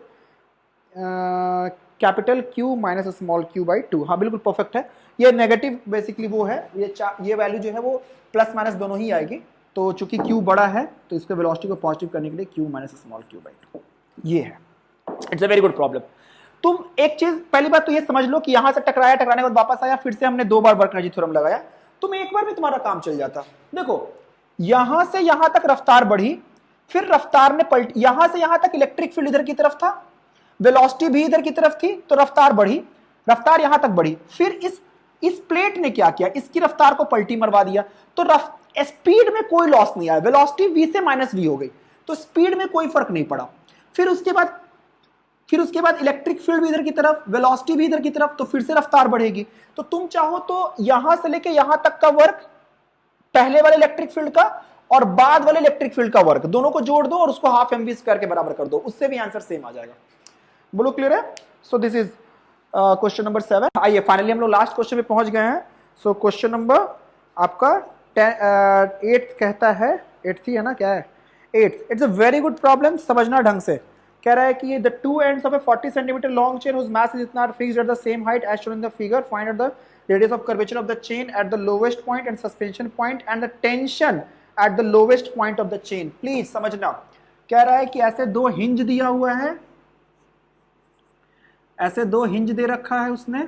capital Q minus small q/2। हाँ बिल्कुल परफेक्ट है। ये नेगेटिव बेसिकली वो है, ये वैल्यू जो है वो प्लस माइनस दोनों ही आएगी। तो चूंकि Q बड़ा है तो इसके वेलोसिटी को पॉजिटिव करने के लिए Q माइनस स्मॉल q/2, ये है। It's a very good problem. तुम एक चीज, पहली बात तो ये समझ लो कि यहां से टकराया, टकराने के बाद वापस आया, फिर से हमने 2 बार बर्नौली थ्योरम लगाया, तुम एक बार में तुम्हारा काम चल जाता। देखो यहां से यहां तक रफ्तार बढ़ी, फिर रफ्तार ने पलट, यहां से यहां तक इलेक्ट्रिक फील्ड इधर की तरफ था, वेलोसिटी भी इधर की तरफ थी, तो रफ्तार बढ़ी, रफ्तार यहां तक बढ़ी, फिर इस प्लेट ने क्या किया, इसकी रफ्तार को पलटी मरवा दिया, तो स्पीड में कोई लॉस नहीं आया, वेलोसिटी v से माइनस v हो गई, तो स्पीड में कोई फर्क नहीं पड़ा। फिर उसके बाद इलेक्ट्रिक फील्ड भी इधर की तरफ, वेलोसिटी भी इधर की तरफ, तो फिर से रफ्तार बढ़ेगी। तो तुम चाहो तो यहां से लेके यहां तक का वर्क पहले वाले इलेक्ट्रिक फील्ड का और बाद वाले इलेक्ट्रिक फील्ड का वर्क दोनों को जोड़ दो और उसको हाफ mv स्क्वायर के बराबर कर दो, उससे भी आंसर सेम आ जाएगा। बोलो क्लियर है। So this is question number 7। आइए फाइनली हम लोग लास्ट क्वेश्चन पे पहुंच गए हैं। सो क्वेश्चन नंबर आपका 8 कहता है, 8 है ना, क्या है 8। It's a very good problem, समझना ढंग से। कह रहा है कि the two ends of A 40 centimetre long chain whose mass is not fixed at the same height as shown in the figure, find out the radius of curvature of the chain at the lowest point and suspension point and the tension at the lowest point of the chain। Please समझना, कह रहा है कि ऐसे 2 हिंज दिया हुआ है, ऐसे 2 हिंज दे रखा है उसने,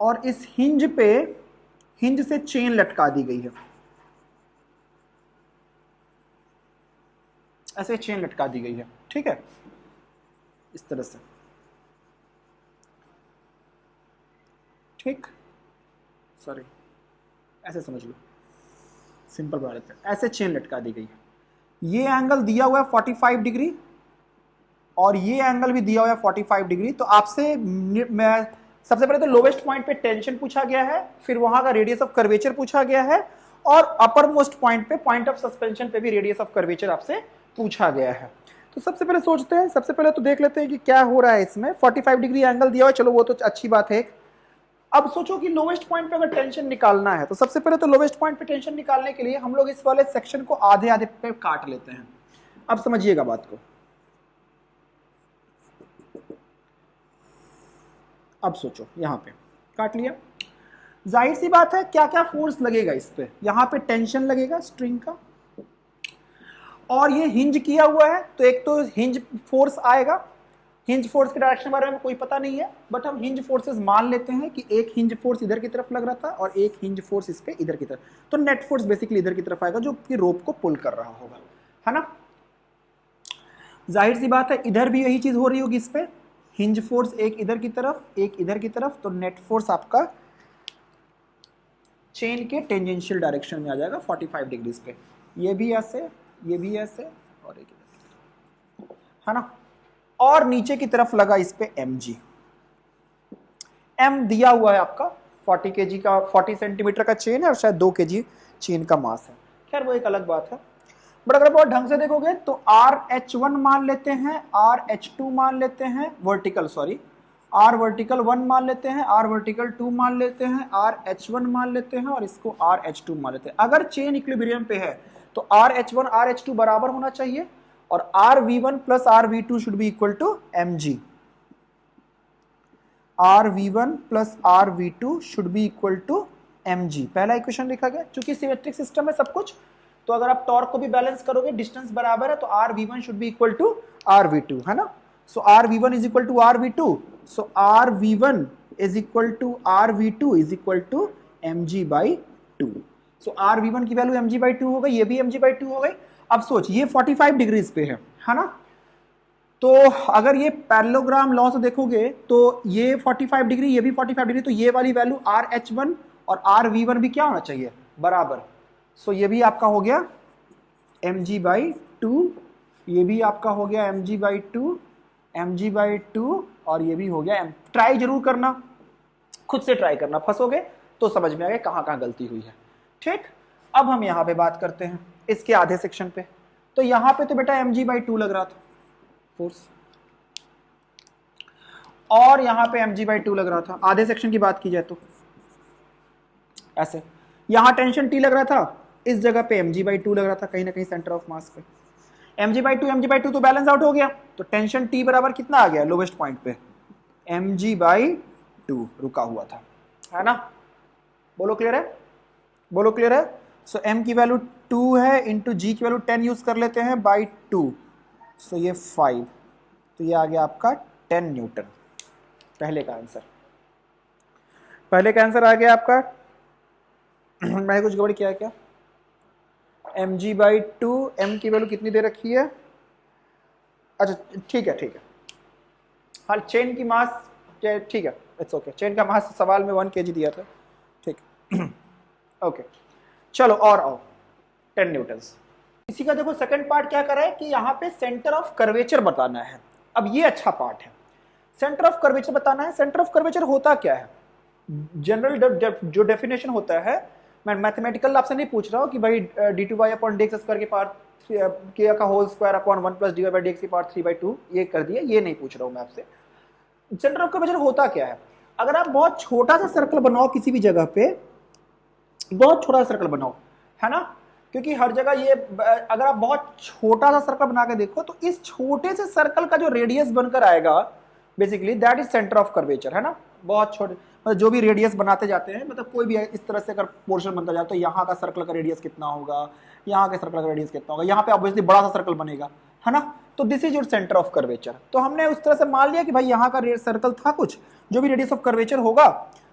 और इस हिंज से चेन लटका दी गई है, ऐसे चेन लटका दी गई है, ठीक है, इस तरह से, ठीक, सॉरी ऐसे समझ लो, सिंपल बना लेते हैं, ऐसे चेन लटका दी गई है। ये एंगल दिया हुआ है 45 डिग्री और ये एंगल भी दिया हुआ है 45 डिग्री। तो आपसे मैं सबसे पहले तो लोवेस्ट पॉइंट पे टेंशन पूछा गया है, फिर वहां का रेडियस ऑफ कर्वेचर पूछा गया है, और अपर मोस्ट पॉइंट पे, पॉइंट ऑफ सस्पेंशन पे भी रेडियस ऑफ कर्वेचर आपसे पूछा गया है। तो सबसे पहले सोचते हैं, सबसे पहले तो देख लेते हैं कि क्या हो रहा है इसमें। 45 डिग्री एंगल दिया हुआ है, चलो वो तो अच्छी बात है। अब सोचो कि लोवेस्ट पॉइंट पे अगर टेंशन निकालना है, तो सबसे पहले तो लोवेस्ट पॉइंट पे टेंशन निकालने के लिए हम लोग इस वाले सेक्शन को आधे आधे पे काट लेते हैं। अब समझिएगा बात को। अब सोचो, यहां पे काट लिया, जाहिर सी बात है क्या क्या फोर्स लगेगा इस पे, यहां पे टेंशन लगेगा स्ट्रिंग का, और ये हिंज किया हुआ है, तो एक तो हिंज फोर्स आएगा। हिंज फोर्स के डायरेक्शन के बारे में कोई पता नहीं है, बट हम हिंज फोर्सेस मान लेते हैं कि एक हिंज फोर्स इधर की तरफ लग रहा था और एक हिंज फोर्स इस पे इधर की तरफ, तो नेट फोर्स बेसिकली इधर की तरफ आएगा जो कि रोप को पुल कर रहा होगा, है ना। जाहिर सी बात है इधर भी यही चीज हो रही होगी, इस पे हिंज फोर्स एक इधर की तरफ एक इधर की तरफ, तो नेट फोर्स आपका चेन के टेंजेंशियल डायरेक्शन में आ जाएगा 45 डिग्रीज पे। ये भी ऐसे, ये भी ऐसे, और एक इधर, है ना। और नीचे की तरफ लगा इस पे mg, m दिया हुआ है आपका 40 kg का, 40 सेंटीमीटर का चेन है और शायद 2 kg चेन का मास है। खैर वो एक अलग बात है, बट अगर बहुत ढंग से देखोगे तो RH1 मान लेते हैं, RH2 मान लेते हैं, वर्टिकल सॉरी, R वर्टिकल 1 मान लेते हैं, R वर्टिकल 2 मान लेते हैं, RH1 मान लेते हैं और इसको RH2 मान लेते हैं। अगर चेन इक्विलिब्रियम पे है तो RH1 RH2 बराबर होना चाहिए और RV1 plus RV2 should be equal to mg। RV1 plus RV2 should be equal to mg, पहला इक्वेशन लिखा गया। चूंकि सिमेट्रिक सिस्टम है सब कुछ, तो अगर आप टॉर्क को भी बैलेंस करोगे, डिस्टेंस बराबर है, तो RV1 should be equal to RV2, है ना। So RV1 is equal to RV2, so RV1 is equal to RV2 is equal to mg by 2। So RV1 की वैल्यू mg by 2 हो गई, ये भी mg by 2 हो गई। अब सोच ये 45 डिग्रीज पे है ना, तो अगर ये पैरेललोग्राम लॉ से देखोगे तो ये 45 डिग्री, ये भी 45 डिग्री, तो ये वाली वैल्यू RH1 और RV1 भी क्या होना चाहिए, बराबर। सो ये भी आपका हो गया mg/2, ये भी आपका हो गया mg/2, mg/2, और ये भी हो गया ट्राई जरूर करना, खुद से ट्राई करना, फंसोगे तो समझ में आएगा कहां कहां गलती हुई है। ठीक, अब हम यहां पे बात करते हैं इसके आधे सेक्शन पे। तो यहां पे तो बेटा mg/2 लग रहा था फोर्स, और यहां पे mg/2 लग रहा था। आधे सेक्शन की बात की जाए तो ऐसे, यहां टेंशन T लग रहा था, इस जगह पे mg/2 लग रहा था, कहीं ना कहीं सेंटर ऑफ मास पे। mg/2 तो बैलेंस आउट हो गया, तो टेंशन T बराबर कितना आ गया लोवेस्ट पॉइंट पे, mg/2 रुका हुआ था, है ना। बोलो क्लियर है, बोलो क्लियर है। सो m की वैल्यू 2 है, इंटू g की वैल्यू 10 यूज कर लेते हैं बाई 2, सो ये 5, तो ये आ गया आपका 10 न्यूटन। पहले का आंसर, पहले का आंसर आ गया आपका मैंने कुछ गड़बड़ किया है क्या, mg/2, m की वैल्यू कितनी दे रखी है, अच्छा ठीक है ठीक है, हाँ चेन की मास, ठीक है इट्स ओके, चेन का मास सवाल में 1 kg दिया था, ठीक ओके चलो और आओ 10 न्यूटन्स। इसी का देखो सेकंड पार्ट क्या कर रहा है कि यहाँ पे सेंटर ऑफ कर्वेचर बताना है। अब ये अच्छा पार्ट है, सेंटर ऑफ कर्वेचर बताना है। सेंटर ऑफ कर्वेचर होता क्या है, जनरल जो डेफिनेशन होता है, मैं मैथमेटिकल आपसे नहीं पूछ रहा हूँ कि भाई d2y/dx स्क्वायर के पावर k का होल स्क्वायर अपॉन 1 + dy/dx की पावर 3/2 ये कर दिया, ये नहीं पूछ रहा हूँ मैं आपसे। सेंटर ऑफ कर्वेचर होता क्या है, अगर आप बहुत छोटा सा सर्कल बनाओ किसी भी जगह पे, बहुत छोटा सा सर्कल बनाओ, है ना, क्योंकि हर जगह ये, अगर आप बहुत छोटा सा सर्कल बना के देखो तो इस छोटे से सर्कल का जो रेडियस बनकर आएगा basically that is centre of curvature, है ना। बहुत छोटे, मतलब जो भी रेडियस बनाते जाते हैं, मतलब कोई भी इस तरह से अगर पोर्शन बनता जाए तो यहाँ का सर्कल का रेडियस कितना होगा, यहाँ के सर्कल का रेडियस कितना होगा, यहाँ पे ऑब्वियसली बड़ा सा सर्कल बनेगा, है ना। तो this is your centre of curvature. तो हमने उस तरह से मान लिया कि भाई यहाँ का सर्कल था कुछ, जो भी रेडियस ऑफ कर्वेचर होगा,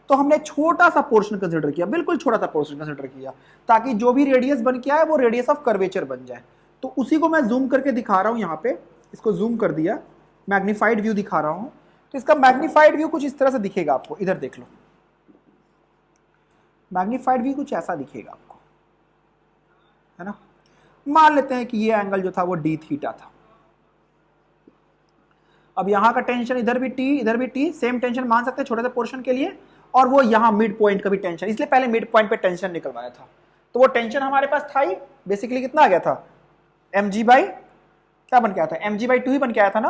तो हमने छोटा सा पोर्शन कंसिडर किया, बिल्कुल छोटा सा पोर्शन कंसिडर किया, ताकि जो भी रेडियस बन के आए वो रेडियस ऑफ कर्वेचर बन जाए। तो उसी को मैं जूम करके दिखा रहा हूं, यहाँ पे इसको जूम कर दिया, मैग्नीफाइड व्यू दिखा रहा हूं। तो इसका मैग्नीफाइड व्यू कुछ इस तरह से दिखेगा आपको, इधर देख लो, मैग्नीफाइड व्यू कुछ ऐसा दिखेगा आपको, है ना। मान लेते हैं कि ये एंगल जो था वो d थीटा था। अब यहाँ का टेंशन इधर भी t, इधर भी t, सेम टेंशन मान सकते हैं छोटे से पोर्शन के लिए, और वो यहाँ मिड पॉइंट का भी टेंशन, इसलिए पहले मिड पॉइंट पे टेंशन निकलवाया था। तो वो टेंशन हमारे पास था ही, बेसिकली कितना आ गया था, mg/ क्या बन के आया था, mg/2 ही बन के आया था ना।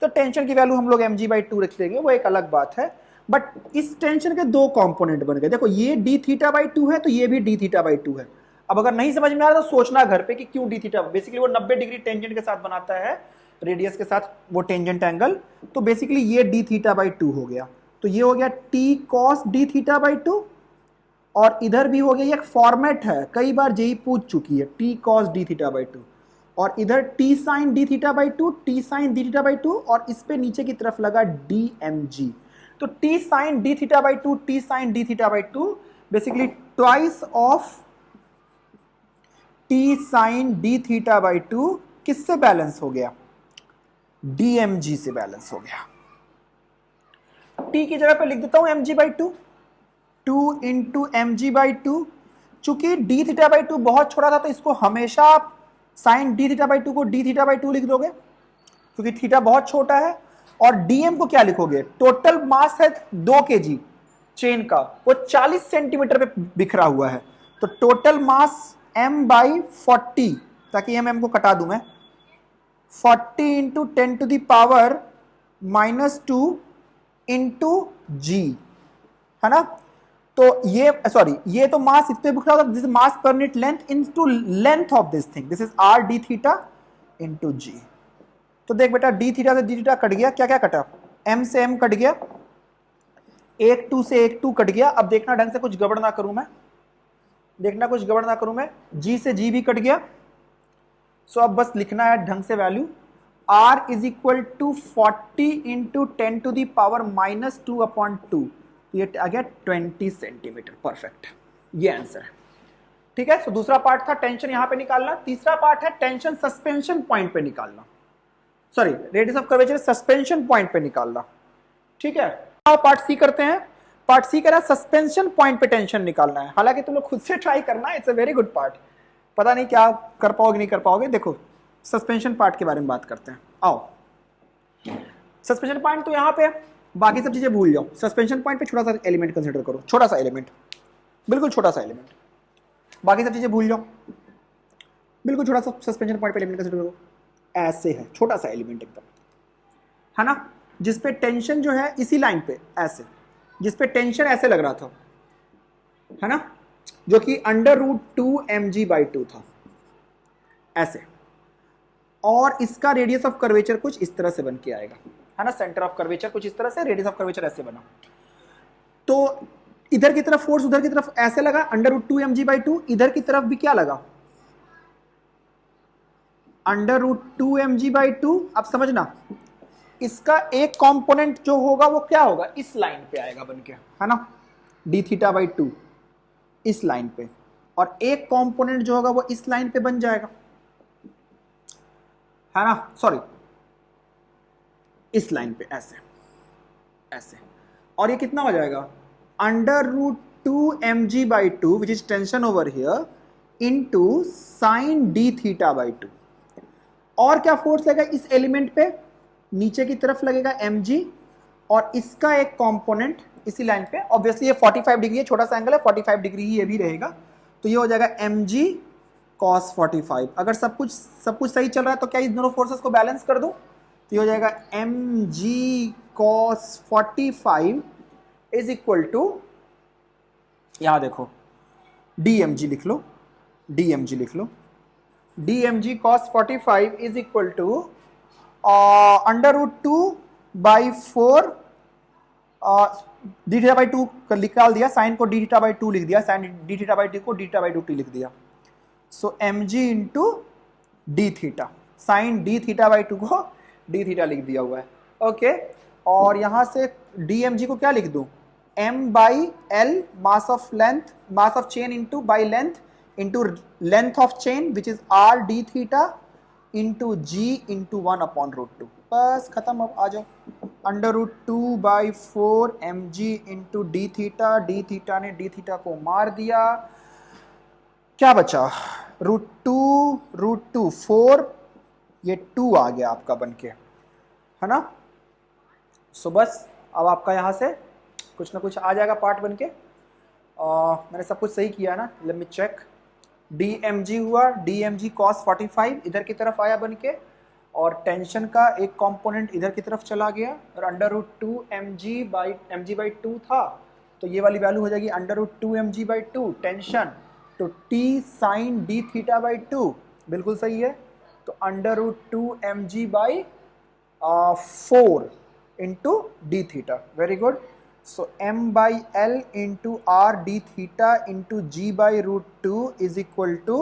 तो टेंशन की वैल्यू हम लोग mg/2 रख देंगे, वो एक अलग बात है। बट इस टेंशन के दो कंपोनेंट बन गए, देखो ये d(θ/2) है, तो ये भी d(θ/2) है। अब अगर नहीं समझ में आ रहा तो सोचना घर पे कि क्यों d(θ), बेसिकली वो 90 डिग्री टेंजेंट के साथ बनाता है, रेडियस के साथ वो टेंजेंट एंगल, तो बेसिकली ये d(θ/2) हो गया। तो ये हो गया t cos d(θ/2), और इधर भी हो गया, ये एक फॉर्मेट है, कई बार जेई पूछ चुकी है, t cos d(θ/2), और इधर t sin d(θ/2), t sin d(θ/2), और इस पे नीचे की तरफ लगा dmg। तो t sin d(θ/2), t sin d(θ/2) basically twice of t sin d(θ/2) किससे बैलेंस हो गया, dmg से बैलेंस हो गया। t की जगह पे लिख देता हूं mg/2, 2 इंटू mg/2। चूंकि d(θ/2) बहुत छोटा था तो इसको हमेशा आप sin d(θ/2) को d(θ/2) लिख दोगे, क्योंकि थीटा बहुत छोटा है। और dm को क्या लिखोगे, टोटल मास है 2 kg चेन का, वो 40 सेंटीमीटर पे बिखरा हुआ है, तो टोटल मास m/40, ताकि m को कटा दूं मैं, 40 इंटू 10⁻⁻2 इंटू g, है ना। तो ये सॉरी, ये तो मास इस पे बिखरा होगा, this is mass per unit length into length of this thing, this is r d(θ) into g। तो देख बेटा d(θ) से d(θ) कट गया, क्या क्या कटा, m से m कट गया, 1 2 से 1 2 कट गया। अब देखना ढंग से कुछ गड़बड़ ना करूं मैं, देखना कुछ गड़बड़ ना करूं मैं, g से g भी कट गया। सो अब बस लिखना है ढंग से value, r is equal to 40 into 10⁻⁻2 upon 2, ये आ गया 20 सेंटीमीटर, परफेक्ट, ये आंसर है। ठीक है। सो दूसरा पार्ट था टेंशन यहां पे निकालना। तीसरा पार्ट है टेंशन सस्पेंशन पॉइंट पे निकालना, sorry radius of curvature suspension point पे निकालना, ठीक है। पार्ट सी करते हैं। पार्ट सी कह रहा है सस्पेंशन पॉइंट पे टेंशन निकालना है। हालांकि तुम लोग खुद से ट्राई करना, it's a very good part. पता नहीं क्या कर पाओगे नहीं कर पाओगे। देखो सस्पेंशन पार्ट के बारे में बात करते हैं, आओ। सस्पेंशन पॉइंट तो यहाँ पे, बाकी सब चीजें भूल जाओ। सस्पेंशन पॉइंट पे छोटा सा एलिमेंट कंसिडर करो, छोटा सा एलिमेंट, बिल्कुल छोटा सा एलिमेंट। बाकी सब चीजें भूल जाओ, बिल्कुल छोटा सा सस्पेंशन पॉइंट पे एलिमेंट कंसिडर करो। ऐसे है छोटा सा एलिमेंट एकदम, है ना, जिसपे टेंशन जो है इसी लाइन पे ऐसे, जिसपे टेंशन ऐसे लग रहा था, है ना, जो कि √2 mg/2 था ऐसे। और इसका रेडियस ऑफ कर्वेचर कुछ इस तरह से बन के आएगा, है ना, सेंटर ऑफ कर्वेचर कुछ इस तरह से, रेडियस ऑफ कर्वेचर ऐसे बना। तो इधर की तरफ फोर्स उधर की तरफ ऐसे लगा √2 mg/2, इधर की तरफ भी क्या लगा √2 mg/2। अब समझना इसका एक कंपोनेंट जो होगा वो क्या होगा, इस लाइन पे आएगा बन के, है ना, d(θ/2) इस लाइन पे, और एक कंपोनेंट जो होगा वो इस लाइन पे बन जाएगा, है ना, सॉरी इस लाइन पे ऐसे ऐसे। और ये कितना हो जाएगा √2 mg/2 which is tension over here into sin d(θ/2। और क्या फोर्स लगेगा इस एलिमेंट पे, नीचे की तरफ लगेगा mg, और इसका एक कंपोनेंट इसी लाइन पे, ऑब्वियसली ये 45 डिग्री है, छोटा सा एंगल है, 45 डिग्री ही ये भी रहेगा, तो ये हो जाएगा mg cos 45। अगर सब कुछ सही चल रहा है तो क्या इस दोनों फोर्सेस को बैलेंस कर दूं, तो ये हो जाएगा mg cos 45 is equal to, यहां देखो dmg लिख लो, dmg लिख लो, dmg cos 45 is equal to √2/4 d(θ/2) निकाल दिया, साइन को d(θ/2) लिख दिया, साइन d(θ/2) को d(θ/2t लिख दिया। सो mg into d(θ), sign d(θ/2) को d(θ) लिख दिया हुआ है, ओके। और यहां से dmg को क्या लिख दूं, m/l mass of length, mass of chain into by length into length of chain which is r d(θ) into g into 1/√2। बस खत्म। अब आ जाओ, √2/4 mg इंटू d(θ), d(θ) ने d(θ) को मार दिया, क्या बचा √2 4, ये 2 आ गया आपका बनके, है ना। सो बस अब आपका यहां से कुछ ना कुछ आ जाएगा पार्ट बनके। मैंने सब कुछ सही किया ना, लेट मी चेक। dmg हुआ, dmg cos 45 इधर की तरफ आया बनके, और टेंशन का एक कंपोनेंट इधर की तरफ चला गया, और √2 mg/2 था, तो ये वाली वैल्यू हो जाएगी √2 mg/2 टेंशन, तो t sin d(θ/2 बिल्कुल सही है, तो √2 mg/4 into d(θ), very good. So m/l into r d(θ) into g/√2 is equal to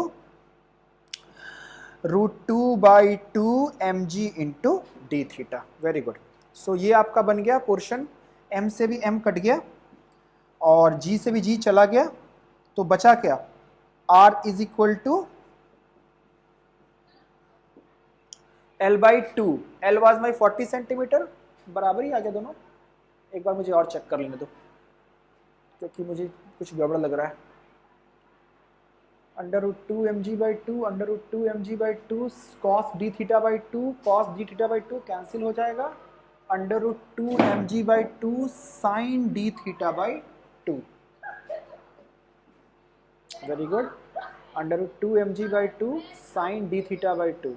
√2/2 mg into d(θ), very good. So ये आपका बन गया पोर्शन, m से भी m कट गया और g से भी g चला गया, तो बचा क्या, r is equal to l/2, l was my 40 centimetre, बराबर ही आ गया दोनों। एक बार मुझे और चेक कर लेने दो क्योंकि मुझे कुछ गड़बड़ लग रहा है। √2 mg/2 √2 mg/2 cos d(θ/2 cos d(θ/2 cancel हो जाएगा, √2 mg/2 sin d(θ/2, very good, √2 mg/2 sin d(θ/2,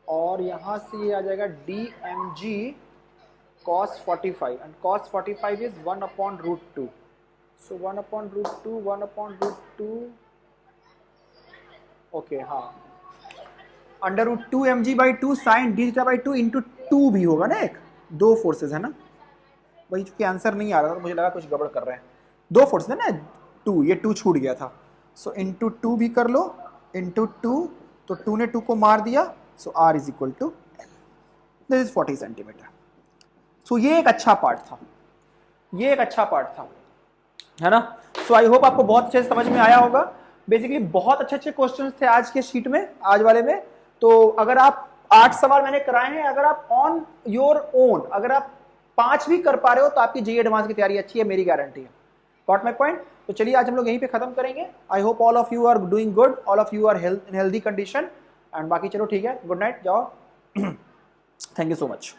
और यहाँ से ये आ जाएगा dmg cos 45, and cos 45 is 1/√2, so 1/√2 1/√2, okay, हाँ, √2 mg/2 sin d(θ/2 इंटू 2 भी होगा ना, एक दो फोर्सेज है ना, वही चूंकि आंसर नहीं आ रहा था, मुझे लगा कुछ गड़बड़ कर रहे हैं, दो फोर्सेज है ना, 2, ये 2 छूट गया था, सो इंटू 2 भी कर लो, इंटू 2, तो 2 ने 2 को मार दिया, so r is equal to this is 40 centimetre. So ये एक अच्छा पार्ट था, ये एक अच्छा पार्ट था, है ना। सो आई होप आपको बहुत अच्छे से समझ में आया होगा। बेसिकली बहुत अच्छे अच्छे क्वेश्चंस थे आज के शीट में, आज वाले में। तो अगर आप 8 सवाल मैंने कराए हैं, अगर आप ऑन योर ओन अगर आप 5 भी कर पा रहे हो तो आपकी जेईई एडवांस की तैयारी अच्छी है, मेरी गारंटी है। Got my point? तो चलिए आज हम लोग यहीं पे खत्म करेंगे। I hope all of you are doing good, all of you are in healthy condition, and बाकी चलो ठीक है, गुड नाइट, जाओ। Thank you so much.